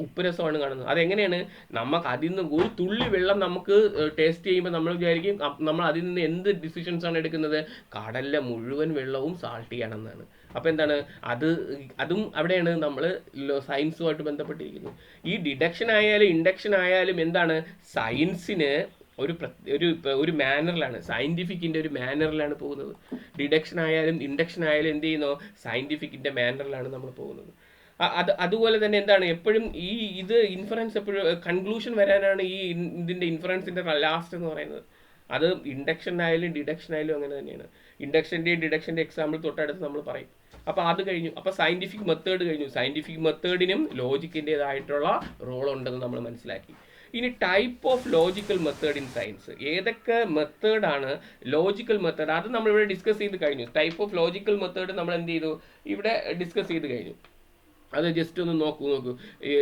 ഉപ്പുരസമാണ് കാണുന്നത്. അതെങ്ങനെയാണ്, നമുക്ക് അതിൽ നിന്ന് ഒരു തുള്ളി വെള്ളം നമുക്ക് ടേസ്റ്റ് ചെയ്യുമ്പോൾ നമ്മൾ വിചാരിക്കും നമ്മൾ അതിൽ നിന്ന് എന്ത് ഡിസിഷൻസ് ആണ് എടുക്കുന്നത്, കടലിലെ മുഴുവൻ വെള്ളവും സാൾട്ടിയാണെന്നാണ്. അപ്പോൾ എന്താണ്, അതും അവിടെയാണ് നമ്മൾ സയൻസുമായിട്ട് ബന്ധപ്പെട്ടിരിക്കുന്നത്. ഈ ഡിഡക്ഷൻ ആയാലും ഇൻഡക്ഷൻ ആയാലും എന്താണ്, സയൻസിന് ഒരു മാനറിലാണ്, സയൻറ്റിഫിക്കിൻ്റെ ഒരു മാനറിലാണ് പോകുന്നത്. ഡിഡക്ഷൻ ആയാലും ഇൻഡക്ഷൻ ആയാലും എന്ത് ചെയ്യുന്നു, സയൻറ്റിഫിക്കിൻ്റെ മാനറിലാണ് നമ്മൾ പോകുന്നത്. അതുപോലെ തന്നെ എന്താണ് എപ്പോഴും ഇത് ഇൻഫറൻസ് എപ്പോഴും കൺക്ലൂഷൻ വരാനാണ് ഇതിൻ്റെ ഇൻഫറൻസിൻ്റെ ലാസ്റ്റ് എന്ന് പറയുന്നത്. അത് ഇൻഡക്ഷൻ ആയാലും ഡിഡക്ഷൻ ആയാലും അങ്ങനെ തന്നെയാണ്. ഇൻഡക്ഷൻ്റെയും ഡിഡക്ഷൻ്റെ എക്സാമ്പിൾ തൊട്ടടുത്ത് നമ്മൾ പറയും. അപ്പോൾ അത് കഴിഞ്ഞു. അപ്പോൾ സയൻറ്റിഫിക് മെത്തേഡ് കഴിഞ്ഞു. സയൻറ്റിഫിക് മെത്തേഡിനും ലോജിക്കിൻ്റെതായിട്ടുള്ള റോൾ ഉണ്ടെന്ന് നമ്മൾ മനസ്സിലാക്കി. ഇനി type of logical method in science, ഏതൊക്കെ മെത്തേഡാണ് ലോജിക്കൽ മെത്തേഡ്, അത് നമ്മളിവിടെ ഡിസ്കസ് ചെയ്ത് കഴിഞ്ഞു. ടൈപ്പ് ഓഫ് ലോജിക്കൽ മെത്തേഡ് നമ്മൾ എന്ത് ചെയ്തു, ഇവിടെ ഡിസ്കസ് ചെയ്ത് കഴിഞ്ഞു. അത് ജസ്റ്റ് ഒന്ന് നോക്കൂ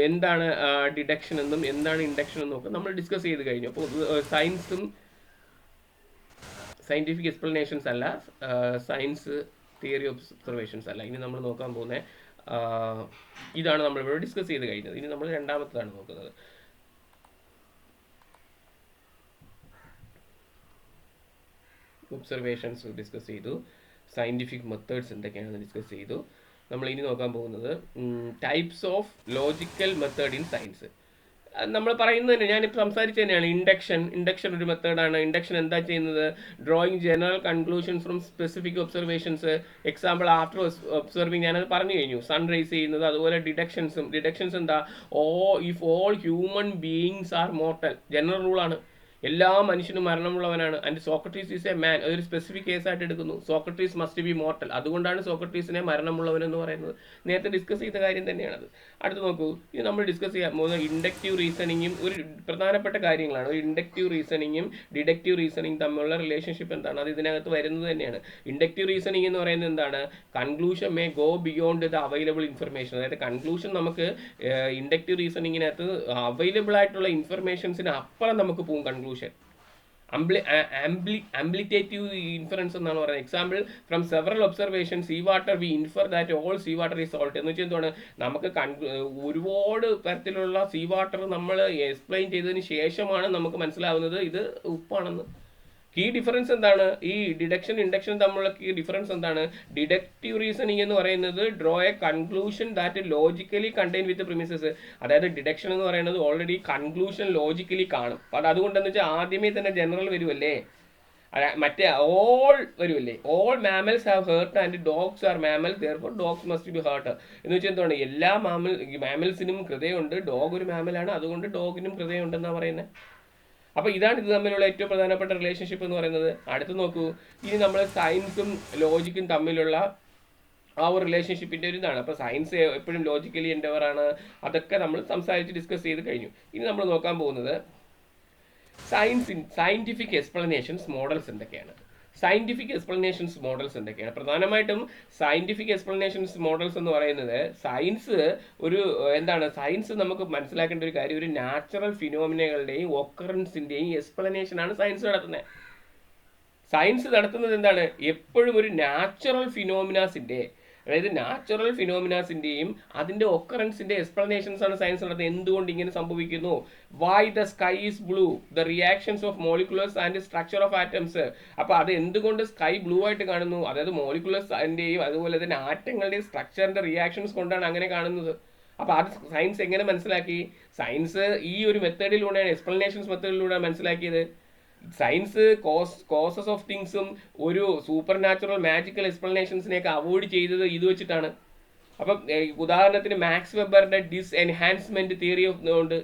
എന്താണ് ഡിഡക്ഷൻ എന്നും എന്താണ് ഇൻഡക്ഷൻ എന്നും നോക്കുക, നമ്മൾ ഡിസ്കസ് ചെയ്ത് കഴിഞ്ഞു. അപ്പോൾ സയൻസും സയൻറ്റിഫിക് എക്സ്പ്ലനേഷൻസ് അല്ല, സയൻസ് തിയറി ഒബ്സർവേഷൻസ് അല്ല. ഇനി നമ്മൾ നോക്കാൻ പോകുന്നത് ഇതാണ് നമ്മളിവിടെ ഡിസ്കസ് ചെയ്ത് കഴിഞ്ഞത്. ഇനി നമ്മൾ രണ്ടാമത്തേതാണ് നോക്കുന്നത്. ഒബ്സർവേഷൻസ് ഡിസ്കസ് ചെയ്തു, സയൻറ്റിഫിക് മെത്തേഡ്സ് എന്തൊക്കെയാണെന്ന് ഡിസ്കസ് ചെയ്തു. നമ്മൾ ഇനി നോക്കാൻ പോകുന്നത് types of logical method in science. നമ്മൾ പറയുന്നത് തന്നെ, ഞാനിപ്പോൾ സംസാരിച്ചു തന്നെയാണ്. ഇൻഡക്ഷൻ ഒരു മെത്തേഡാണ്. ഇൻഡക്ഷൻ എന്താ ചെയ്യുന്നത്, drawing general conclusions from specific observations. Example after observing, ഞാനത് പറഞ്ഞു കഴിഞ്ഞു. സൺ റൈസ് ചെയ്യുന്നത്. അതുപോലെ ഡിഡക്ഷൻസ് എന്താ, if all human beings are mortal, general റൂളാണ്. എല്ലാ മനുഷ്യനും മരണമുള്ളവനാണ്. And Socrates is a man, അതൊരു സ്പെസിഫിക് കേസായിട്ട് എടുക്കുന്നു. സോക്രട്ടീസ് മസ്റ്റ് ബി മോർട്ടൽ, അതുകൊണ്ടാണ് സോക്രട്ടീസിനെ മരണമുള്ളവൻ എന്ന് പറയുന്നത്. നേരത്തെ ഡിസ്കസ് ചെയ്ത കാര്യം തന്നെയാണത്. അടുത്ത് നോക്കൂ, ഇത് നമ്മൾ ഡിസ്കസ് ചെയ്യാൻ പോകുന്നത് ഇൻഡക്റ്റീവ് റീസണിങ്ങും ഒരു പ്രധാനപ്പെട്ട കാര്യങ്ങളാണ്. ഒരു ഇൻഡക്റ്റീവ് റീസണിങ്ങും ഡിഡക്റ്റീവ് റീസണിങ് തമ്മിലുള്ള റിലേഷൻഷിപ്പ് എന്താണ്, അത് ഇതിനകത്ത് വരുന്നത് തന്നെയാണ്. ഇൻഡക്റ്റീവ് റീസണിങ് എന്ന് പറയുന്നത് എന്താണ്, conclusion may go beyond the available information. അതായത് കൺക്ലൂഷൻ നമുക്ക് ഇൻഡക്റ്റീവ് റീസണിങ്ങിനകത്ത് അവൈലബിൾ ആയിട്ടുള്ള ഇൻഫർമേഷൻസിന് അപ്പുറം നമുക്ക് പോകും കൺക്ലൂഷൻ. ആംപ്ലിറ്റേറ്റീവ് ഇൻഫറൻസ് എന്നാണ് പറയുന്നത്. Example, from several observation sea water V infer that all sea water is salt. എന്ന് വെച്ചാൽ എന്താണ്, നമുക്ക് ഒരുപാട് തരത്തിലുള്ള സീ വാട്ടർ നമ്മൾ എക്സ്പ്ലെയിൻ ചെയ്തതിന് ശേഷമാണ് നമുക്ക് മനസ്സിലാവുന്നത് ഇത് ഉപ്പാണെന്ന്. കീ ഡിഫറൻസ് എന്താണ്, ഈ ഡിഡക്ഷൻ ഇൻഡക്ഷൻ തമ്മിലുള്ള കീ ഡിഫറൻസ് എന്താണ്. ഡിഡക്റ്റീവ് റീസണിങ് എന്ന് പറയുന്നത് draw A conclusion that logically contain with premises. അതായത് ഡിഡക്ഷൻ എന്ന് പറയുന്നത് ഓൾറെഡി കൺക്ലൂഷൻ ലോജിക്കലി കാണും. അത് അതുകൊണ്ടെന്ന് വെച്ചാൽ ആദ്യമേ തന്നെ ജനറൽ വരുമല്ലേ, മറ്റേ ഓൾ വരുമല്ലേ. All mammals have heart and dogs are mammals therefore dogs must be heart. എന്ന് വെച്ചാൽ എന്താണ്, എല്ലാ മാമൽസിനും ഹൃദയമുണ്ട്. ഡോഗ് ഒരു മാമലാണ്, അതുകൊണ്ട് ഡോഗിനും ഹൃദയമുണ്ടെന്നാണ് പറയുന്നത്. അപ്പോൾ ഇതാണ് ഇത് തമ്മിലുള്ള ഏറ്റവും പ്രധാനപ്പെട്ട റിലേഷൻഷിപ്പ് എന്ന് പറയുന്നത്. അടുത്ത് നോക്കൂ, ഇനി നമ്മൾ സയൻസും ലോജിക്കും തമ്മിലുള്ള ആ ഒരു റിലേഷൻഷിപ്പിൻ്റെ ഒരു ഇതാണ്. അപ്പോൾ സയൻസ് എപ്പോഴും ലോജിക്കലി എൻഡവർ ആണ്. അതൊക്കെ നമ്മൾ സംസാരിച്ച് ഡിസ്കസ് ചെയ്ത് കഴിഞ്ഞു. ഇനി നമ്മൾ നോക്കാൻ പോകുന്നത് സയൻറ്റിഫിക് എക്സ്പ്ലനേഷൻസ് മോഡൽസ് എന്തൊക്കെയാണ്. സയൻറ്റിഫിക് എക്സ്പ്ലനേഷൻസ് മോഡൽസ് എന്തൊക്കെയാണ്. പ്രധാനമായിട്ടും സയൻറ്റിഫിക് എക്സ്പ്ലനേഷൻസ് മോഡൽസ് എന്ന് പറയുന്നത് സയൻസ് സയൻസ് നമുക്ക് മനസ്സിലാക്കേണ്ട ഒരു കാര്യം, ഒരു നാച്ചുറൽ ഫിനോമിനകളുടെയും ഒക്കറൻസിൻ്റെയും എക്സ്പ്ലനേഷനാണ് സയൻസ് നടത്തുന്നത്. സയൻസ് നടത്തുന്നത് എന്താണ്, എപ്പോഴും ഒരു നാച്ചുറൽ ഫിനോമിനാസിൻ്റെ, അതായത് നാച്ചുറൽ ഫിനോമിനാസിൻ്റെയും അതിൻ്റെ ഒക്കറൻസിൻ്റെ എക്സ്പ്ലനേഷൻസ് ആണ് സയൻസ് നടത്തുന്നത്. എന്തുകൊണ്ട് ഇങ്ങനെ സംഭവിക്കുന്നു, why the sky is blue, the reactions of molecules and structure of atoms. അപ്പോൾ അത് എന്തുകൊണ്ട് സ്കൈ ബ്ലൂ ആയിട്ട് കാണുന്നു, അതായത് മോളിക്കുലേഴ്സിൻ്റെയും അതുപോലെ തന്നെ ആറ്റങ്ങളുടെയും സ്ട്രക്ചറിൻ്റെ റിയാക്ഷൻസ് കൊണ്ടാണ് അങ്ങനെ കാണുന്നത്. അപ്പോൾ അത് സയൻസ് എങ്ങനെ മനസ്സിലാക്കി, സയൻസ് ഈ ഒരു മെത്തേഡിലൂടെയാണ്, എക്സ്പ്ലനേഷൻസ് മെത്തേഡിലൂടെയാണ് മനസ്സിലാക്കിയത്. സയൻസ് കോസസ് ഓഫ് തിങ്സും ഒരു സൂപ്പർ നാച്ചുറൽ മാജിക്കൽ എക്സ്പ്ലനേഷൻസിനെയൊക്കെ അവോയ്ഡ് ചെയ്തത് ഇത് വെച്ചിട്ടാണ്. അപ്പം ഉദാഹരണത്തിന് മാക്സ് വെബറിന്റെ ഡിസ്എൻഹാൻസ്മെന്റ് തിയറി ഉണ്ട്.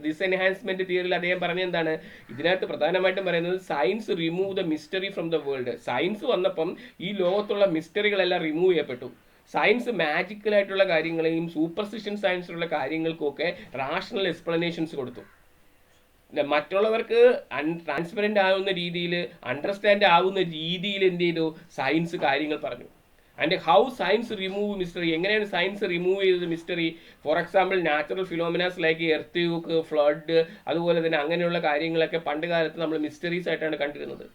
ഡിസ്എൻഹാൻസ്മെന്റ് തിയറിയിൽ അദ്ദേഹം പറഞ്ഞ എന്താണ്, ഇതിനകത്ത് പ്രധാനമായിട്ടും പറയുന്നത് science remove the mystery from the world. Science വന്നപ്പം ഈ ലോകത്തുള്ള മിസ്റ്ററികളെല്ലാം റിമൂവ് ചെയ്യപ്പെട്ടു. സയൻസ് മാജിക്കലായിട്ടുള്ള കാര്യങ്ങളെയും സൂപ്പർസ്റ്റിഷൻ സയൻസിലുള്ള കാര്യങ്ങൾക്കൊക്കെ റാഷണൽ എക്സ്പ്ലനേഷൻസ് കൊടുത്തു. മറ്റുള്ളവർക്ക് ട്രാൻസ്പെറൻ്റ് ആവുന്ന രീതിയിൽ, അണ്ടർസ്റ്റാൻഡ് ആവുന്ന രീതിയിൽ എന്ത് ചെയ്തു, സയൻസ് കാര്യങ്ങൾ പറഞ്ഞു. And how science remove mystery, എങ്ങനെയാണ് സയൻസ് റിമൂവ് ചെയ്തത് mystery. For example natural phenomenas like earthquake, flood, അതുപോലെ തന്നെ അങ്ങനെയുള്ള കാര്യങ്ങളൊക്കെ പണ്ട് കാലത്ത് നമ്മൾ മിസ്റ്ററീസ് ആയിട്ടാണ് കണ്ടിരുന്നത്.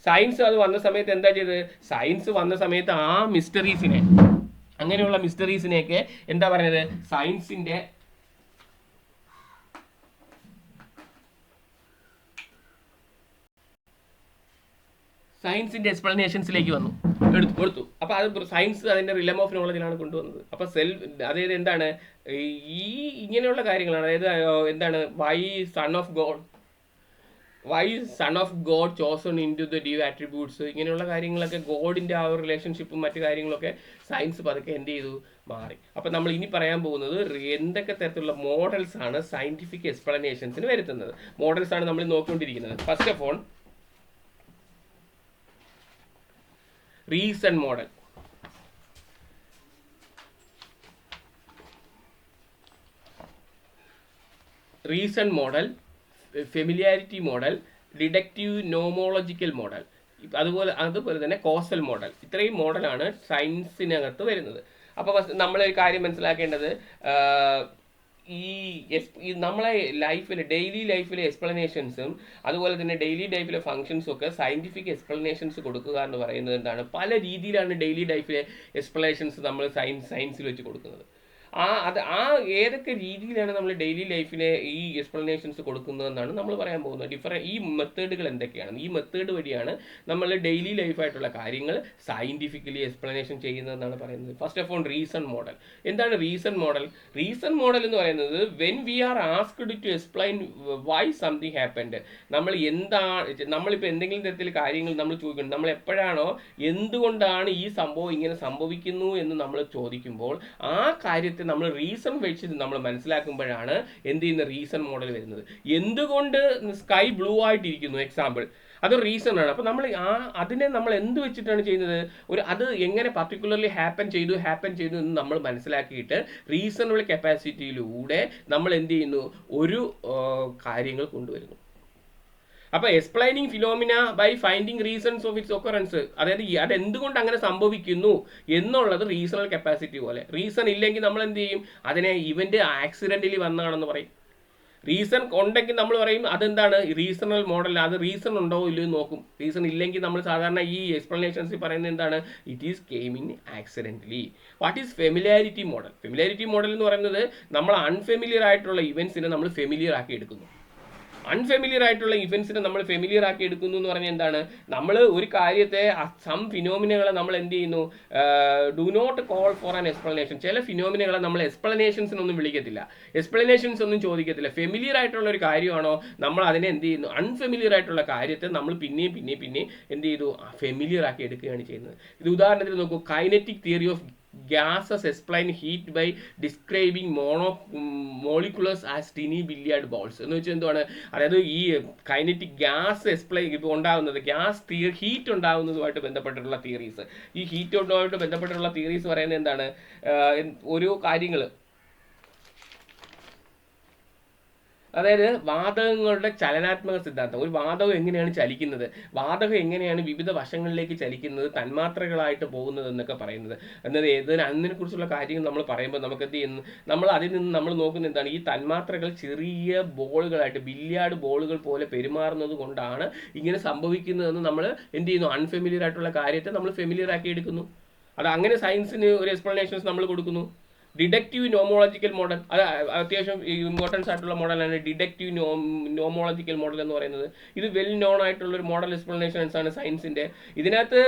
സയൻസ് അത് വന്ന സമയത്ത് എന്താ ചെയ്തത്, സയൻസ് വന്ന സമയത്ത് ആ മിസ്റ്ററീസിനെ, അങ്ങനെയുള്ള മിസ്റ്ററീസിനെയൊക്കെ എന്താ പറയുന്നത്, സയൻസിൻ്റെ എക്സ്പ്ലനേഷൻസിലേക്ക് വന്നു, കൊടുത്തു. അപ്പോൾ അത് സയൻസ് അതിൻ്റെ റിലം ഓഫ് നോളജിലാണ് കൊണ്ടുവന്നത്. അപ്പോൾ അതായത് എന്താണ് ഈ ഇങ്ങനെയുള്ള കാര്യങ്ങളാണ്. അതായത് എന്താണ്, why son of God, why son of God chosen in to the due attributes, ഇങ്ങനെയുള്ള കാര്യങ്ങളൊക്കെ ഗോഡിൻ്റെ ആ ഒരു റിലേഷൻഷിപ്പും മറ്റു കാര്യങ്ങളൊക്കെ സയൻസ് പതുക്കെ എന്ത് ചെയ്തു മാറി. അപ്പം നമ്മൾ ഇനി പറയാൻ പോകുന്നത് എന്തൊക്കെ തരത്തിലുള്ള മോഡൽസ് ആണ് സയന്റിഫിക് എക്സ്പ്ലനേഷൻസിന് വരുത്തുന്നത്. മോഡൽസ് ആണ് നമ്മൾ നോക്കിക്കൊണ്ടിരിക്കുന്നത്. First of all reason model. Reason model, familiarity model, deductive nomological model, അതുപോലെ തന്നെ കോസൽ മോഡൽ. ഇത്രയും മോഡലാണ് സയൻസിനകത്ത് വരുന്നത്. അപ്പോൾ നമ്മളൊരു കാര്യം മനസ്സിലാക്കേണ്ടത്, ഈ നമ്മളെ ലൈഫിൽ ഡെയിലി ലൈഫിലെ എക്സ്പ്ലനേഷൻസും അതുപോലെ തന്നെ ഡെയിലി ലൈഫിലെ ഫങ്ഷൻസും ഒക്കെ സയൻറ്റിഫിക് എക്സ്പ്ലനേഷൻസ് കൊടുക്കുക എന്ന് പറയുന്നത് എന്താണ്, പല രീതിയിലാണ് ഡെയിലി ലൈഫിലെ എക്സ്പ്ലനേഷൻസ് നമ്മൾ സയൻസിൽ വെച്ച് കൊടുക്കുന്നത്. ഏതൊക്കെ രീതിയിലാണ് നമ്മൾ ഡെയിലി ലൈഫിലെ ഈ എക്സ്പ്ലനേഷൻസ് കൊടുക്കുന്നതെന്നാണ് നമ്മൾ പറയാൻ പോകുന്നത്. ഈ മെത്തേഡുകൾ എന്തൊക്കെയാണ്, ഈ മെത്തേഡ് വഴിയാണ് നമ്മൾ ഡെയിലി ലൈഫായിട്ടുള്ള കാര്യങ്ങൾ സയൻറ്റിഫിക്കലി എക്സ്പ്ലനേഷൻ ചെയ്യുന്നതെന്നാണ് പറയുന്നത്. First of all reason model. എന്താണ് റീസൺ മോഡൽ? റീസൺ മോഡൽ എന്ന് പറയുന്നത് when we are asked to explain why something happened, നമ്മളിപ്പോൾ എന്തെങ്കിലും തരത്തിൽ കാര്യങ്ങൾ നമ്മൾ ചോദിക്കണം, നമ്മൾ എപ്പോഴാണോ എന്തുകൊണ്ടാണ് ഈ സംഭവം ഇങ്ങനെ സംഭവിക്കുന്നു എന്ന് നമ്മൾ ചോദിക്കുമ്പോൾ ആ കാര്യത്തെ നമ്മൾ റീസൺ വെച്ച് നമ്മൾ മനസ്സിലാക്കുമ്പോഴാണ് എന്ത് ചെയ്യുന്ന റീസൺ മോഡൽ വരുന്നത്. എന്തുകൊണ്ട് സ്കൈ ബ്ലൂ ആയിട്ടിരിക്കുന്നു, എക്സാമ്പിൾ, അതൊരു റീസൺ ആണ്. അപ്പോൾ നമ്മൾ അതിനെ നമ്മൾ എന്ത് വെച്ചിട്ടാണ് ചെയ്യുന്നത്, അത് എങ്ങനെ പർട്ടിക്കുലർലി ഹാപ്പൻ ചെയ്തു എന്ന് നമ്മൾ മനസ്സിലാക്കിയിട്ട് റീസണബിൾ കപ്പാസിറ്റിയിലൂടെ നമ്മൾ എന്ത് ചെയ്യുന്നു, ഒരു കാര്യങ്ങൾ കൊണ്ടുവരുന്നു. അപ്പോൾ explaining phenomena by finding reasons of its occurrence, അതായത് അതെന്തുകൊണ്ട് അങ്ങനെ സംഭവിക്കുന്നു എന്നുള്ളത് റീസണൽ കപ്പാസിറ്റി പോലെ. റീസൺ ഇല്ലെങ്കിൽ നമ്മൾ എന്ത് ചെയ്യും, അതിനെ ഇവന്റ് ആക്സിഡന്റലി വന്നതാണെന്ന് പറയും. റീസൺ ഉണ്ടെങ്കിൽ നമ്മൾ പറയും അതെന്താണ് റീസണൽ മോഡൽ, അത് റീസൺ ഉണ്ടോ ഇല്ലയോ നോക്കും. റീസൺ ഇല്ലെങ്കിൽ നമ്മൾ സാധാരണ ഈ എക്സ്പ്ലനേഷൻസ് പറയുന്നത് എന്താണ്, it is coming accidentally. What is familiarity model? Familiarity model എന്ന് പറയുന്നത് നമ്മൾ അൺഫെമിലിയർ ആയിട്ടുള്ള ഇവന്റ്സിനെ നമ്മൾ ഫെമിലിയർ ആക്കി എടുക്കുന്നു. അൺഫെമിലിയർ ആയിട്ടുള്ള ഇവന്റ്സിനെ നമ്മൾ ഫെമിലിയർ ആക്കി എടുക്കുന്നു എന്ന് പറഞ്ഞാൽ എന്താണ്, നമ്മൾ ഒരു കാര്യത്തെ സം ഫിനോമിനകളെ നമ്മൾ എന്ത് ചെയ്യുന്നു, do not call for an explanation. ചില ഫിനോമിനകളെ നമ്മൾ എക്സ്പ്ലനേഷൻസിനൊന്നും വിളിക്കത്തില്ല, എക്സ്പ്ലനേഷൻസ് ഒന്നും ചോദിക്കത്തില്ല. ഫെമിലിയർ ആയിട്ടുള്ള ഒരു കാര്യമാണോ, നമ്മൾ അതിനെ എന്ത് ചെയ്യുന്നു, അൺഫെമിലിയർ ആയിട്ടുള്ള കാര്യത്തെ നമ്മൾ പിന്നെയും എന്ത് ചെയ്തു, ഫെമിലിയർ ആക്കി എടുക്കുകയാണ് ചെയ്യുന്നത്. ഇത് ഉദാഹരണത്തിന് നോക്കൂ, kinetic theory of gases explain heat by describing molecules as tiny billiard balls. എന്ന് വെച്ചാൽ എന്താണ്, അതായത് ഈ കൈനറ്റിക് ഗ്യാസ് എക്സ്പ്ലെയിൻ ഇപ്പോൾ ഉണ്ടാകുന്നത്, ഹീറ്റ് ഉണ്ടാകുന്നതുമായിട്ട് ബന്ധപ്പെട്ടിട്ടുള്ള തിയറീസ്, ഈ ഹീറ്റുമായിട്ട് ബന്ധപ്പെട്ടിട്ടുള്ള തിയറീസ് പറയുന്നത് എന്താണ്, ഓരോ കാര്യങ്ങൾ, അതായത് വാതകങ്ങളുടെ ചലനാത്മക സിദ്ധാന്തം. ഒരു വാതകം എങ്ങനെയാണ് ചലിക്കുന്നത്, വാതകം എങ്ങനെയാണ് വിവിധ വശങ്ങളിലേക്ക് ചലിക്കുന്നത്, തന്മാത്രകളായിട്ട് പോകുന്നത് എന്നൊക്കെ പറയുന്നത്. അതിനെക്കുറിച്ചുള്ള കാര്യങ്ങൾ നമ്മൾ പറയുമ്പോൾ നമുക്ക് എന്ത് ചെയ്യുന്നു, നമ്മൾ അതിൽ നിന്ന് നമ്മൾ നോക്കുന്നത് എന്താണ്, ഈ തന്മാത്രകൾ ചെറിയ ബോളുകളായിട്ട്, ബില്യാർഡ് ബോളുകൾ പോലെ പെരുമാറുന്നത് കൊണ്ടാണ് ഇങ്ങനെ സംഭവിക്കുന്നതെന്ന് നമ്മൾ എന്ത് ചെയ്യുന്നു, അൺഫെമിലിയർ ആയിട്ടുള്ള കാര്യത്തെ നമ്മൾ ഫെമിലിയർ ആക്കി എടുക്കുന്നു. അത് അങ്ങനെ സയൻസിന് ഒരു എക്സ്പ്ലനേഷൻസ് നമ്മൾ കൊടുക്കുന്നു. ഡിഡക്റ്റീവ് നോമോളജിക്കൽ മോഡൽ, അത് അത്യാവശ്യം ഇമ്പോർട്ടൻസ് ആയിട്ടുള്ള മോഡലാണ് ഡിഡക്റ്റീവ് നോമോളജിക്കൽ മോഡൽ എന്ന് പറയുന്നത്. ഇത് വെൽ നോൺ ആയിട്ടുള്ള ഒരു മോഡൽ എക്സ്പ്ലനേഷൻസ് ആണ് സയൻസിന്റെ. ഇതിനകത്ത്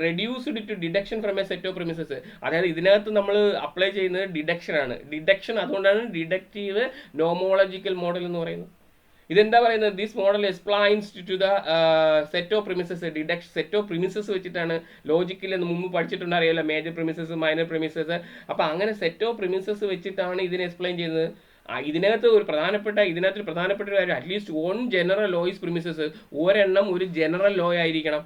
reduced to deduction from a set of premises, അതായത് ഇതിനകത്ത് നമ്മൾ അപ്ലൈ ചെയ്യുന്നത് ഡിഡക്ഷൻ ആണ്. ഡിഡക്ഷൻ, അതുകൊണ്ടാണ് ഡിഡക്റ്റീവ് നോമോളജിക്കൽ മോഡൽ എന്ന് പറയുന്നത്. ഇതെന്താ പറയുന്നത്, this model explains to the set of premises. Set of premises വെച്ചിട്ടാണ് ലോജിക്കിൽ മുമ്പ് പഠിച്ചിട്ടുണ്ട്, അറിയാലോ, മേജർ പ്രിമിസസ്, മൈനർ പ്രിമിസസ്. അപ്പോൾ അങ്ങനെ സെറ്റ് ഓഫ് പ്രിമിസസ് വെച്ചിട്ടാണ് ഇതിനെ എക്സ്പ്ലെയിൻ ചെയ്യുന്നത്. ഇതിനകത്തൊരു പ്രധാനപ്പെട്ട ഒരു കാര്യം, at least one general law is premises. ഒരെണ്ണം ഒരു ജനറൽ ലോ ആയിരിക്കണം.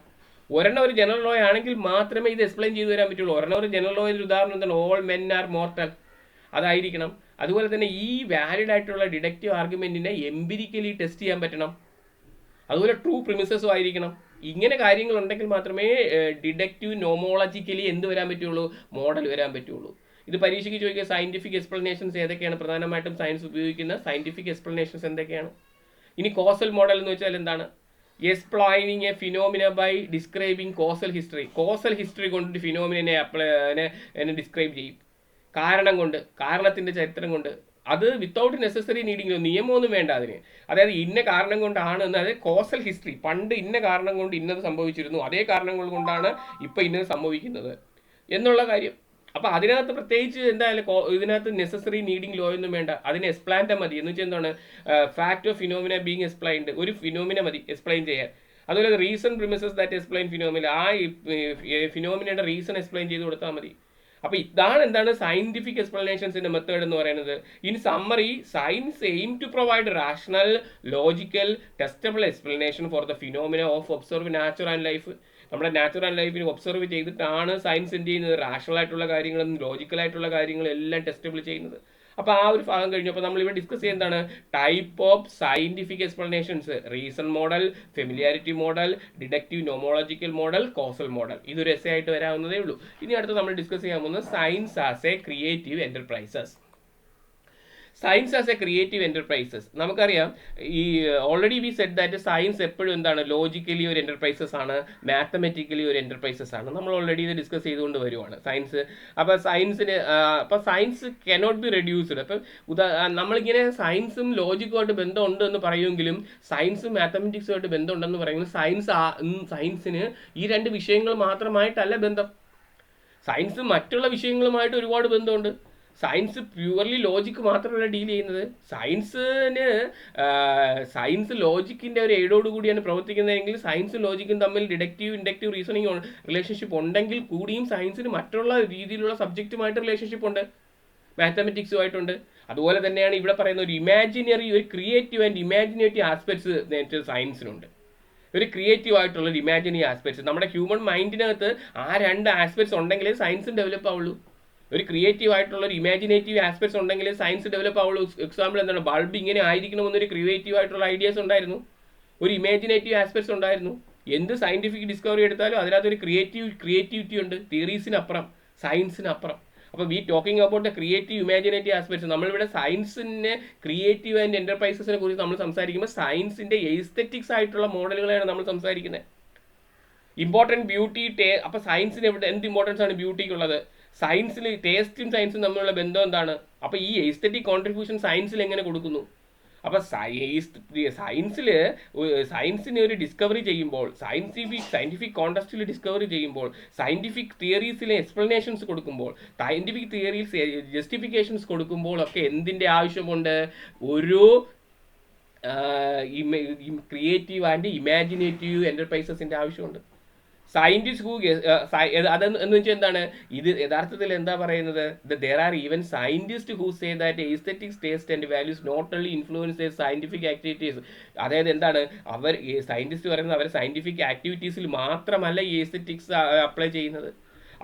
ഒരെണ്ണം ഒരു ജനറൽ ലോ ആണെങ്കിൽ മാത്രമേ ഇത് എക്സ്പ്ലെയിൻ ചെയ്തു തരാൻ പറ്റുള്ളൂ. ഒരെണ്ണം ഒരു ജനറൽ ലോയിൽ ഉദാഹരണം എന്താണ്, ഓൾ മെൻ ആർ മോർട്ടൽ, അതായിരിക്കണം. അതുപോലെ തന്നെ ഈ വാലിഡ് ആയിട്ടുള്ള ഡിഡക്റ്റീവ് ആർഗ്യുമെന്റിനെ എംപിരിക്കലി ടെസ്റ്റ് ചെയ്യാൻ പറ്റണം. അതുപോലെ ട്രൂ പ്രിമിസസും ആയിരിക്കണം. ഇങ്ങനെ കാര്യങ്ങൾ ഉണ്ടെങ്കിൽ മാത്രമേ ഡിഡക്റ്റീവ് നോമോളജിക്കലി എന്ത് വരാൻ പറ്റുള്ളൂ, മോഡൽ വരാൻ പറ്റുള്ളൂ. ഇത് പരീക്ഷയ്ക്ക് ചോദിക്കുക, സയന്റിഫിക് എക്സ്പ്ലനേഷൻസ് ഏതൊക്കെയാണ്, പ്രധാനമായിട്ടും സയൻസ് ഉപയോഗിക്കുന്ന സയന്റിഫിക് എക്സ്പ്ലനേഷൻസ് എന്തൊക്കെയാണ്. ഇനി കോസൽ മോഡൽ എന്ന് വെച്ചാൽ എന്താണ്, explaining a phenomena by describing causal history. Causal history കൊണ്ട് ഫിനോമിനെ ഡിസ്ക്രൈബ് ചെയ്യും, കാരണം കൊണ്ട്, കാരണത്തിന്റെ ചരിത്രം കൊണ്ട്. അത് വിത്തൗട്ട് നെസസറി നീഡിങ്, നിയമമൊന്നും വേണ്ട അതിന്. അതായത് ഇന്ന കാരണം കൊണ്ടാണ് എന്ന്, അതായത് കോസൽ ഹിസ്റ്ററി, പണ്ട് ഇന്ന കാരണം കൊണ്ട് ഇന്നത് സംഭവിച്ചിരുന്നു, അതേ കാരണങ്ങൾ കൊണ്ടാണ് ഇപ്പം ഇന്നത് സംഭവിക്കുന്നത് എന്നുള്ള കാര്യം. അപ്പോൾ അതിനകത്ത് പ്രത്യേകിച്ച് എന്തായാലും ഇതിനകത്ത് നെസസറി നീഡിങ് ലോ ഒന്നും വേണ്ട, അതിനെ എക്സ്പ്ലാൻഡ് മതി. എന്ന് വെച്ചാൽ എന്താണ്, fact of phenomena being explained, ഒരു ഫിനോമിന മതി എക്സ്പ്ലെയിൻ ചെയ്യാൻ. അതുപോലെ reason premises that explain phenomena, ആ ഫിനോമിനയുടെ റീസൺ എക്സ്പ്ലെയിൻ ചെയ്ത് കൊടുത്താൽ മതി. അപ്പോൾ ഇതാണ് എന്താണ് സയന്റിഫിക് എക്സ്പ്ലനേഷൻസിന്റെ മെത്തേഡ് എന്ന് പറയുന്നത്. In summary, science aim to provide rational, logical, testable explanation for the phenomena of observe nature and life. നമ്മുടെ നാച്ചുറൽ ആൻഡ് ലൈഫിനെ ഒബ്സർവ് ചെയ്തിട്ടാണ് സയൻസ് എന്ത് ചെയ്യുന്നത്, റാഷണൽ ആയിട്ടുള്ള കാര്യങ്ങളും ലോജിക്കലായിട്ടുള്ള കാര്യങ്ങളും എല്ലാം ടെസ്റ്റബിൾ ചെയ്യുന്നത്. അപ്പോൾ ആ ഒരു ഭാഗം കഴിഞ്ഞു. അപ്പോൾ നമ്മളിവിടെ ഡിസ്കസ് ചെയ്യുന്നതാണ് type of scientific explanations, reason model, familiarity model, deductive nomological model, causal model. ഇതൊരു എസ്സേ ആയിട്ട് വരാവുന്നതേ ഉള്ളൂ. ഇനി അടുത്ത് നമ്മൾ ഡിസ്കസ് ചെയ്യാൻ പോകുന്നത് science as a creative enterprises. Science as a creative enterprises. നമുക്കറിയാം, ഈ already we said that science എപ്പോഴും എന്താണ്, ലോജിക്കലി ഒരു എന്റർപ്രൈസസ് ആണ്, മാത്തമെറ്റിക്കലി ഒരു എന്റർപ്രൈസസ് ആണ്. നമ്മൾ ഓൾറെഡി ഇത് ഡിസ്കസ് ചെയ്തുകൊണ്ട് വരുവാണ് സയൻസ്. അപ്പോൾ സയൻസ് കനോട്ട് ബി റെഡ്യൂസ്ഡ്. അപ്പം നമ്മളിങ്ങനെ സയൻസും ലോജിക്കുമായിട്ട് ബന്ധമുണ്ട് എന്ന് പറയുമെങ്കിലും സയൻസും മാത്തമെറ്റിക്സുമായിട്ട് ബന്ധമുണ്ടെന്ന് പറയുമെങ്കിലും സയൻസിന് ഈ രണ്ട് വിഷയങ്ങൾ മാത്രമായിട്ടല്ല ബന്ധം. സയൻസ് മറ്റുള്ള വിഷയങ്ങളുമായിട്ട് ഒരുപാട് ബന്ധമുണ്ട്. സയൻസ് പ്യുവർലി ലോജിക്ക് മാത്രമല്ല ഡീൽ ചെയ്യുന്നത്. സയൻസ് ലോജിക്കിൻ്റെ ഒരു എയ്ഡോട് കൂടിയാണ് പ്രവർത്തിക്കുന്നതെങ്കിൽ സയൻസും ലോജിക്കും തമ്മിൽ ഡിഡക്റ്റീവ് ഇൻഡക്റ്റീവ് റീസണിങ് റിലേഷൻഷിപ്പ് ഉണ്ടെങ്കിൽ കൂടിയും സയൻസിന് മറ്റുള്ള രീതിയിലുള്ള സബ്ജക്റ്റുമായിട്ട് റിലേഷൻഷിപ്പ് ഉണ്ട്, മാത്തമെറ്റിക്സുമായിട്ടുണ്ട്. അതുപോലെ തന്നെയാണ് ഇവിടെ പറയുന്ന ഒരു ക്രിയേറ്റീവ് ആൻഡ് ഇമാജിനേറ്റീവ് ആസ്പെക്ട്സ് സയൻസിനുണ്ട്. ഒരു ക്രിയേറ്റീവ് ആയിട്ടുള്ള ഒരു ഇമാജിനേറ്റീവ് ആസ്പെക്ട്സ് നമ്മുടെ ഹ്യൂമൻ മൈൻഡിനകത്ത് ആ രണ്ട് ആസ്പെക്ട്സ് ഉണ്ടെങ്കിലേ സയൻസും ഡെവലപ്പ് ആവുള്ളൂ. ഒരു ക്രിയേറ്റീവ് ആയിട്ടുള്ള ഒരു ഇമാജിനേറ്റീവ് ആസ്പെക്ട്സ് ഉണ്ടെങ്കിൽ സയൻസ് ഡെവലപ്പ് ആവുള്ളൂ. എക്സാമ്പിൾ എന്താണ്, ബൾബ് ഇങ്ങനെ ആയിരിക്കണമെന്നൊരു ക്രിയേറ്റീവ് ആയിട്ടുള്ള ഐഡിയാസ് ഉണ്ടായിരുന്നു, ഒരു ഇമാജിനേറ്റീവ് ആസ്പെക്ട്സ് ഉണ്ടായിരുന്നു. എന്ത് സയന്റിഫിക് ഡിസ്കവറി എടുത്താലും അതിനകത്തൊരു ക്രിയേറ്റിവിറ്റി ഉണ്ട്, തിയറീസിനപ്പുറം, സയൻസിനപ്പുറം. അപ്പോൾ V talking about the creative imaginative aspects. നമ്മളിവിടെ സയൻസിനെ ക്രിയേറ്റീവ് ആൻഡ് എന്റർപ്രൈസസിനെ കുറിച്ച് നമ്മൾ സംസാരിക്കുമ്പോൾ സയൻസിന്റെ എസ്തെറ്റിക്സ് ആയിട്ടുള്ള മോഡലുകളാണ് നമ്മൾ സംസാരിക്കുന്നത്. ഇമ്പോർട്ടൻറ്റ് ബ്യൂട്ടി അപ്പോൾ സയൻസിന് എന്ത് ഇമ്പോർട്ടൻസ് ആണ് ബ്യൂട്ടിക്കുള്ളത്? സയൻസിൽ ടേസ്റ്റും സയൻസും തമ്മിലുള്ള ബന്ധം എന്താണ്? അപ്പോൾ ഈ എസ്തെറ്റിക് കോൺട്രിബ്യൂഷൻ സയൻസിൽ എങ്ങനെ കൊടുക്കുന്നു? അപ്പോൾ സയൻസിന് ഒരു ഡിസ്കവറി ചെയ്യുമ്പോൾ, സയന്റിഫിക് കോണ്ടക്സ്റ്റിൽ ഡിസ്കവറി ചെയ്യുമ്പോൾ, സയന്റിഫിക് തിയറീസിലെ എക്സ്പ്ലനേഷൻസ് കൊടുക്കുമ്പോൾ, സയന്റിഫിക് തിയറീസ് ജസ്റ്റിഫിക്കേഷൻസ് കൊടുക്കുമ്പോൾ ഒക്കെ എന്തിൻ്റെ ആവശ്യമുണ്ട്? ഒരു ക്രിയേറ്റീവ് ആൻഡ് ഇമാജിനേറ്റീവ് എന്റർപ്രൈസസിൻ്റെ ആവശ്യമുണ്ട്. സയന്റിസ്റ്റ് അതെന്ന് വെച്ചാൽ എന്താണ്, ഇത് യഥാർത്ഥത്തിൽ എന്താ പറയുന്നത്? there are even scientists who say that aesthetics, taste and values not only influence their scientific activities. അതായത് എന്താണ്, സയന്റിസ്റ്റ് പറയുന്നത് അവർ സയന്റിഫിക് ആക്ടിവിറ്റീസിൽ മാത്രമല്ല ഈ എസ്തെറ്റിക്സ് അപ്ലൈ ചെയ്യുന്നത്.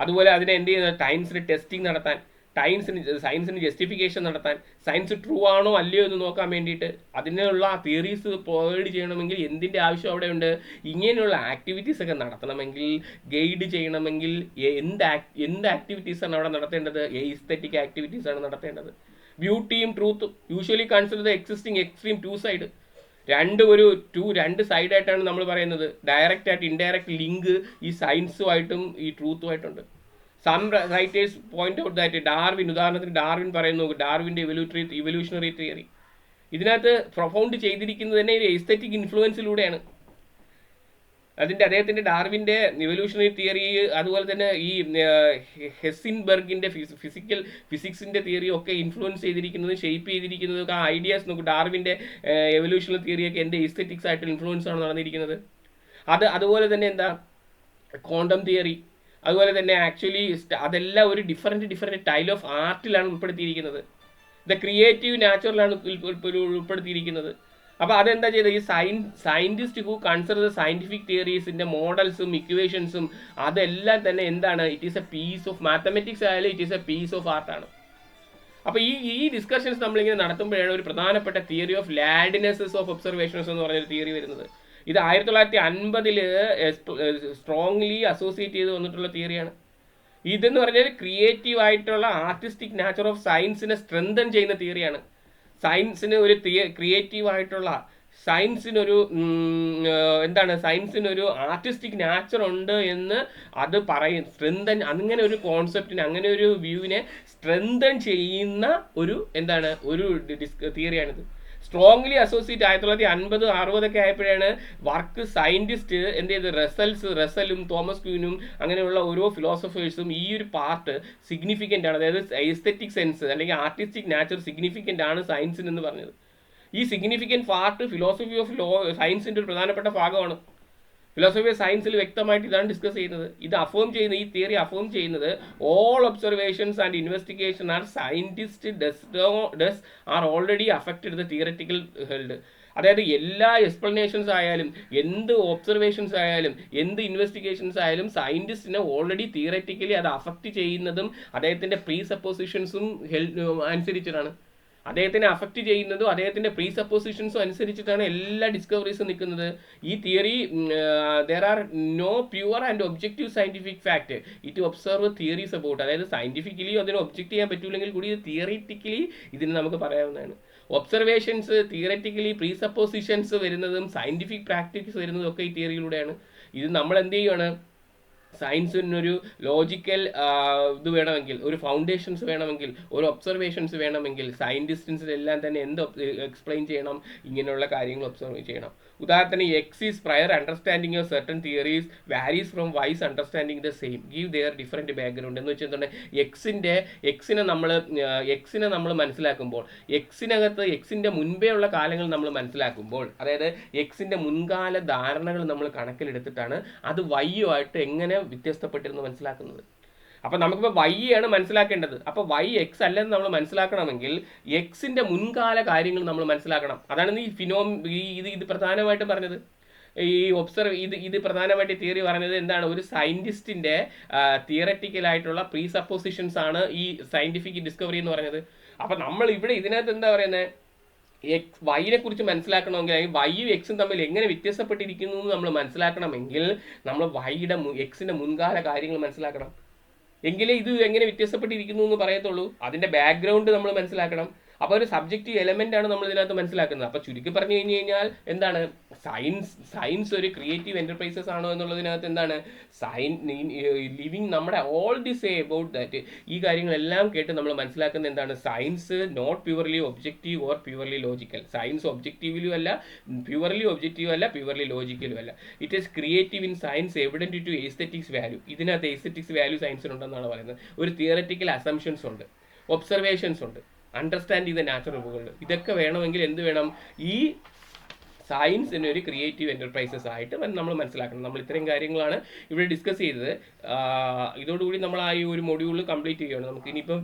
അതുപോലെ അതിനെ എന്ത് ചെയ്യുന്നത്, സയൻസിന് ടെസ്റ്റിംഗ് നടത്താൻ, സയൻസിന് ജസ്റ്റിഫിക്കേഷൻ നടത്താൻ, സയൻസ് ട്രൂ ആണോ അല്ലയോ എന്ന് നോക്കാൻ വേണ്ടിയിട്ട് അതിനുള്ള തിയറീസ് പ്രൊവൈഡ് ചെയ്യണമെങ്കിൽ എന്തിൻ്റെ ആവശ്യം അവിടെയുണ്ട്? ഇങ്ങനെയുള്ള ആക്ടിവിറ്റീസ് ഒക്കെ നടത്തണമെങ്കിൽ, ഗൈഡ് ചെയ്യണമെങ്കിൽ എന്ത് ആക്ടിവിറ്റീസാണ് അവിടെ നടത്തേണ്ടത്? എസ്തെറ്റിക് ആക്ടിവിറ്റീസാണ് നടത്തേണ്ടത്. ബ്യൂട്ടിയും ട്രൂത്തും usually consider the existing extreme two side. രണ്ട് സൈഡായിട്ടാണ് നമ്മൾ പറയുന്നത്. ഡയറക്റ്റ് ആയിട്ട് ഇൻഡയറക്റ്റ് ലിങ്ക് ഈ സയൻസുമായിട്ടും ഈ ട്രൂത്തുമായിട്ടുണ്ട്. Some writers point out that ഉദാഹരണത്തിന് ഡാർവിൻ പറയുന്നു, ഡാർവിൻ്റെ ഇവല്യൂഷണറി തിയറി ഇതിനകത്ത് പ്രൊഫൗണ്ട് ചെയ്തിരിക്കുന്നത് തന്നെ ഒരു എസ്തെറ്റിക് ഇൻഫ്ലുവൻസിലൂടെയാണ്. അദ്ദേഹത്തിൻ്റെ ഡാർവിൻ്റെ ഇവല്യൂഷണറി തിയറി, അതുപോലെ തന്നെ ഈ ഹെസിൻബർഗിൻ്റെ ഫിസിക്സിൻ്റെ തിയറി ഒക്കെ ഇൻഫ്ലുവൻസ് ചെയ്തിരിക്കുന്നത്, ഷെയ്പ്പ് ചെയ്തിരിക്കുന്നത് ആ ഐഡിയാസ് നോക്കും. ഡാർവിൻ്റെ എവല്യൂഷണറി തിയറിയൊക്കെ എൻ്റെ എസ്തെറ്റിക്സ് ആയിട്ട് ഇൻഫ്ലുവൻസ് ആണ് നടന്നിരിക്കുന്നത്. അതുപോലെ തന്നെ എന്താ ക്വാണ്ടം തിയറി, അതുപോലെ തന്നെ ആക്ച്വലി അതെല്ലാം ഒരു ഡിഫറെൻറ്റ് ടൈൽ ഓഫ് ആർട്ടിലാണ് ഉൾപ്പെടുത്തിയിരിക്കുന്നത്. ദ ക്രിയേറ്റീവ് നാച്ചുറലാണ് ഉൾപ്പെടുത്തിയിരിക്കുന്നത്. അപ്പോൾ അതെന്താ ചെയ്തത്? ഈ scientist who consider the scientific തിയറീസിൻ്റെ മോഡൽസും ഇക്വേഷൻസും അതെല്ലാം തന്നെ എന്താണ്? It is a piece of mathematics ആയാലും it is a piece of ആർട്ടാണ്. അപ്പോൾ ഈ ഡിസ്കഷൻസ് നമ്മളിങ്ങനെ നടത്തുമ്പോഴാണ് ഒരു പ്രധാനപ്പെട്ട theory of ladenness of observations എന്ന് പറഞ്ഞൊരു തിയറി വരുന്നത്. ഇത് 1950 സ്ട്രോങ്ലി അസോസിയേറ്റ് ചെയ്ത് വന്നിട്ടുള്ള തിയറിയാണ്. ഇതെന്ന് പറഞ്ഞാൽ ക്രിയേറ്റീവ് ആയിട്ടുള്ള ആർട്ടിസ്റ്റിക് നാച്ചർ ഓഫ് സയൻസിനെ സ്ട്രെങ്തൻ ചെയ്യുന്ന തിയറിയാണ്. സയൻസിന് ഒരു ക്രിയേറ്റീവ് ആയിട്ടുള്ള സയൻസിനൊരു ആർട്ടിസ്റ്റിക് നാച്ചർ ഉണ്ട് എന്ന് അത് പറയും. അങ്ങനെ ഒരു കോൺസെപ്റ്റിനെ, അങ്ങനെ ഒരു വ്യൂവിനെ സ്ട്രെങ്തൻ ചെയ്യുന്ന ഒരു തിയറിയാണിത്. സ്ട്രോങ്ലി അസോസിയേറ്റ് 1950 60 ആയപ്പോഴാണ് വർക്ക് സയന്റിസ്റ്റ് എന്ത് ചെയ്ത് റസലും തോമസ് ക്യൂനും അങ്ങനെയുള്ള ഓരോ ഫിലോസഫേഴ്സും ഈ ഒരു പാർട്ട് സിഗ്നിഫിക്കൻ്റ് ആണ്, അതായത് എസ്തെറ്റിക് സെൻസ് അല്ലെങ്കിൽ ആർട്ടിസ്റ്റിക് നാച്ചർ സിഗ്നിഫിക്കൻ്റ് ആണ് സയൻസിന് എന്ന് പറഞ്ഞത്. ഈ സിഗ്നിഫിക്കൻറ്റ് പാർട്ട് ഫിലോസഫി ഓഫ് സയൻസിൻ്റെ ഒരു പ്രധാനപ്പെട്ട ഭാഗമാണ്. ഫിലോസഫി ഓഫ് സയൻസിൽ വ്യക്തമായിട്ട് ഇതാണ് ഡിസ്കസ് ചെയ്യുന്നത്. ഇത് അഫേം ചെയ്യുന്നത്, ഈ തിയറി അഫേം ചെയ്യുന്നത് all observations and investigation are scientist does are already affected the theoretical held. അതായത് എല്ലാ എക്സ്പ്ലനേഷൻസ് ആയാലും എന്ത് ഒബ്സർവേഷൻസ് ആയാലും എന്ത് ഇൻവെസ്റ്റിഗേഷൻസ് ആയാലും സയൻറ്റിസ്റ്റിനെ ഓൾറെഡി തിയററ്റിക്കലി അത് അഫക്റ്റ് ചെയ്യുന്നതും അദ്ദേഹത്തിൻ്റെ പ്രീ സപ്പോസിഷൻസും അനുസരിച്ചിട്ടാണ്. അദ്ദേഹത്തിനെ അഫക്റ്റ് ചെയ്യുന്നതും അദ്ദേഹത്തിൻ്റെ പ്രീ സപ്പോസിഷൻസും അനുസരിച്ചിട്ടാണ് എല്ലാ ഡിസ്കവറീസും നിൽക്കുന്നത്. ഈ theory there are no pure and objective scientific fact it observe theories about. അതായത് സയൻറ്റിഫിക്കലി അതിനെ ഒബ്ജക്റ്റ് ചെയ്യാൻ പറ്റില്ലെങ്കിൽ കൂടി ഇത് തിയറിറ്റിക്കലി ഇതിന് നമുക്ക് പറയാവുന്നതാണ്. ഒബ്സർവേഷൻസ് തിയററ്റിക്കലി പ്രീ സപ്പോസിഷൻസ് വരുന്നതും സയൻറ്റിഫിക് പ്രാക്ടീസ് വരുന്നതും ഒക്കെ ഈ തിയറിയിലൂടെയാണ്. ഇത് നമ്മൾ എന്ത് ചെയ്യുകയാണ്, സയൻസിനൊരു ലോജിക്കൽ ഇത് വേണമെങ്കിൽ, ഒരു ഫൗണ്ടേഷൻസ് വേണമെങ്കിൽ, ഒരു ഒബ്സർവേഷൻസ് വേണമെങ്കിൽ സയൻറ്റിസ്റ്റിനെല്ലാം തന്നെ എന്ത് എക്സ്പ്ലെയിൻ ചെയ്യണം, ഇങ്ങനെയുള്ള കാര്യങ്ങൾ ഒബ്സർവ് ചെയ്യണം. ഉദാഹരണത്തിന് X is prior understanding of certain theories varies from wise understanding the same give their different background എന്ന് വെച്ചിട്ടുണ്ടെങ്കിൽ എക്സിനെ നമ്മൾ മനസ്സിലാക്കുമ്പോൾ, എക്സിൻ്റെ മുൻപേ ഉള്ള കാലങ്ങൾ നമ്മൾ മനസ്സിലാക്കുമ്പോൾ, അതായത് എക്സിൻ്റെ മുൻകാല ധാരണകൾ നമ്മൾ കണക്കിലെടുത്തിട്ടാണ് അത് വൈയുമായിട്ട് എങ്ങനെ വ്യത്യസ്തപ്പെട്ടിരുന്നു മനസ്സിലാക്കുന്നത്. അപ്പം നമുക്കിപ്പോൾ വൈ ആണ് മനസ്സിലാക്കേണ്ടത്. അപ്പോൾ വൈ എക്സ് അല്ലെന്ന് നമ്മൾ മനസ്സിലാക്കണമെങ്കിൽ എക്സിൻ്റെ മുൻകാല കാര്യങ്ങൾ നമ്മൾ മനസ്സിലാക്കണം. അതാണ് ഇത് പ്രധാനമായിട്ടും പറഞ്ഞത്. ഇത് പ്രധാനമായിട്ട് തിയറി പറഞ്ഞത് എന്താണ്, ഒരു സയൻറ്റിസ്റ്റിൻ്റെ തിയററ്റിക്കലായിട്ടുള്ള പ്രീ സപ്പോസിഷൻസ് ആണ് ഈ സയൻറ്റിഫിക് ഡിസ്കവറി എന്ന് പറഞ്ഞത്. അപ്പം നമ്മൾ ഇവിടെ ഇതിനകത്ത് എന്താ പറയുന്നത്, വൈനെ കുറിച്ച് മനസ്സിലാക്കണമെങ്കിൽ, അല്ലെങ്കിൽ വൈയും എക്സും തമ്മിൽ എങ്ങനെ വ്യത്യാസപ്പെട്ടിരിക്കുന്നു എന്ന് നമ്മൾ മനസ്സിലാക്കണമെങ്കിൽ നമ്മൾ എക്സിൻ്റെ മുൻകാല കാര്യങ്ങൾ മനസ്സിലാക്കണം. എങ്കിലേ ഇത് എങ്ങനെ വ്യത്യാസപ്പെട്ടിരിക്കുന്നു എന്ന് പറയത്തുള്ളൂ. അതിൻ്റെ ബാക്ക്ഗ്രൗണ്ട് നമ്മൾ മനസ്സിലാക്കണം. അപ്പോൾ ഒരു സബ്ജക്റ്റീവ് എലമെൻ്റ് ആണ് നമ്മൾ ഇതിനകത്ത് മനസ്സിലാക്കുന്നത്. അപ്പോൾ ചുരുക്കി പറഞ്ഞു കഴിഞ്ഞാൽ എന്താണ്, സയൻസ് ഒരു ക്രിയേറ്റീവ് എൻ്റർപ്രൈസസ് ആണോ എന്നുള്ളതിനകത്ത് എന്താണ്, ലിവിങ് നമ്മുടെ all the say about that. ഈ കാര്യങ്ങളെല്ലാം കേട്ട് നമ്മൾ മനസ്സിലാക്കുന്നത് എന്താണ്, science not purely objective or purely logical. സയൻസ് ഒബ്ജക്റ്റീവിലും അല്ല, പ്യുവർലി ഒബ്ജക്റ്റീവ് അല്ല, പ്യുവർലി ലോജിക്കലും അല്ല. It is creative in science evident to aesthetics value. ഇതിനകത്ത് എസ്തെറ്റിക്സ് വാല്യൂ സയൻസിനുണ്ടെന്നാണ് പറയുന്നത്. ഒരു തിയററ്റിക്കൽ അസംഷൻസ് ഉണ്ട്, ഒബ്സർവേഷൻസ് ഉണ്ട്, അണ്ടർസ്റ്റാൻഡ് ദ നാച്ചുറൽ വേൾഡ്. ഇതൊക്കെ വേണമെങ്കിൽ എന്ത് വേണം, ഈ സയൻസിന് ഒരു ക്രിയേറ്റീവ് എൻ്റർപ്രൈസസ് ആയിട്ട് നമ്മൾ മനസ്സിലാക്കണം. നമ്മൾ ഇത്രയും കാര്യങ്ങളാണ് ഇവിടെ ഡിസ്കസ് ചെയ്തത്. ഇതോടുകൂടി നമ്മൾ ആ ഈ ഒരു മൊഡ്യൂൾ കംപ്ലീറ്റ് ചെയ്യുകയാണ്. നമുക്ക് ഇനിയിപ്പം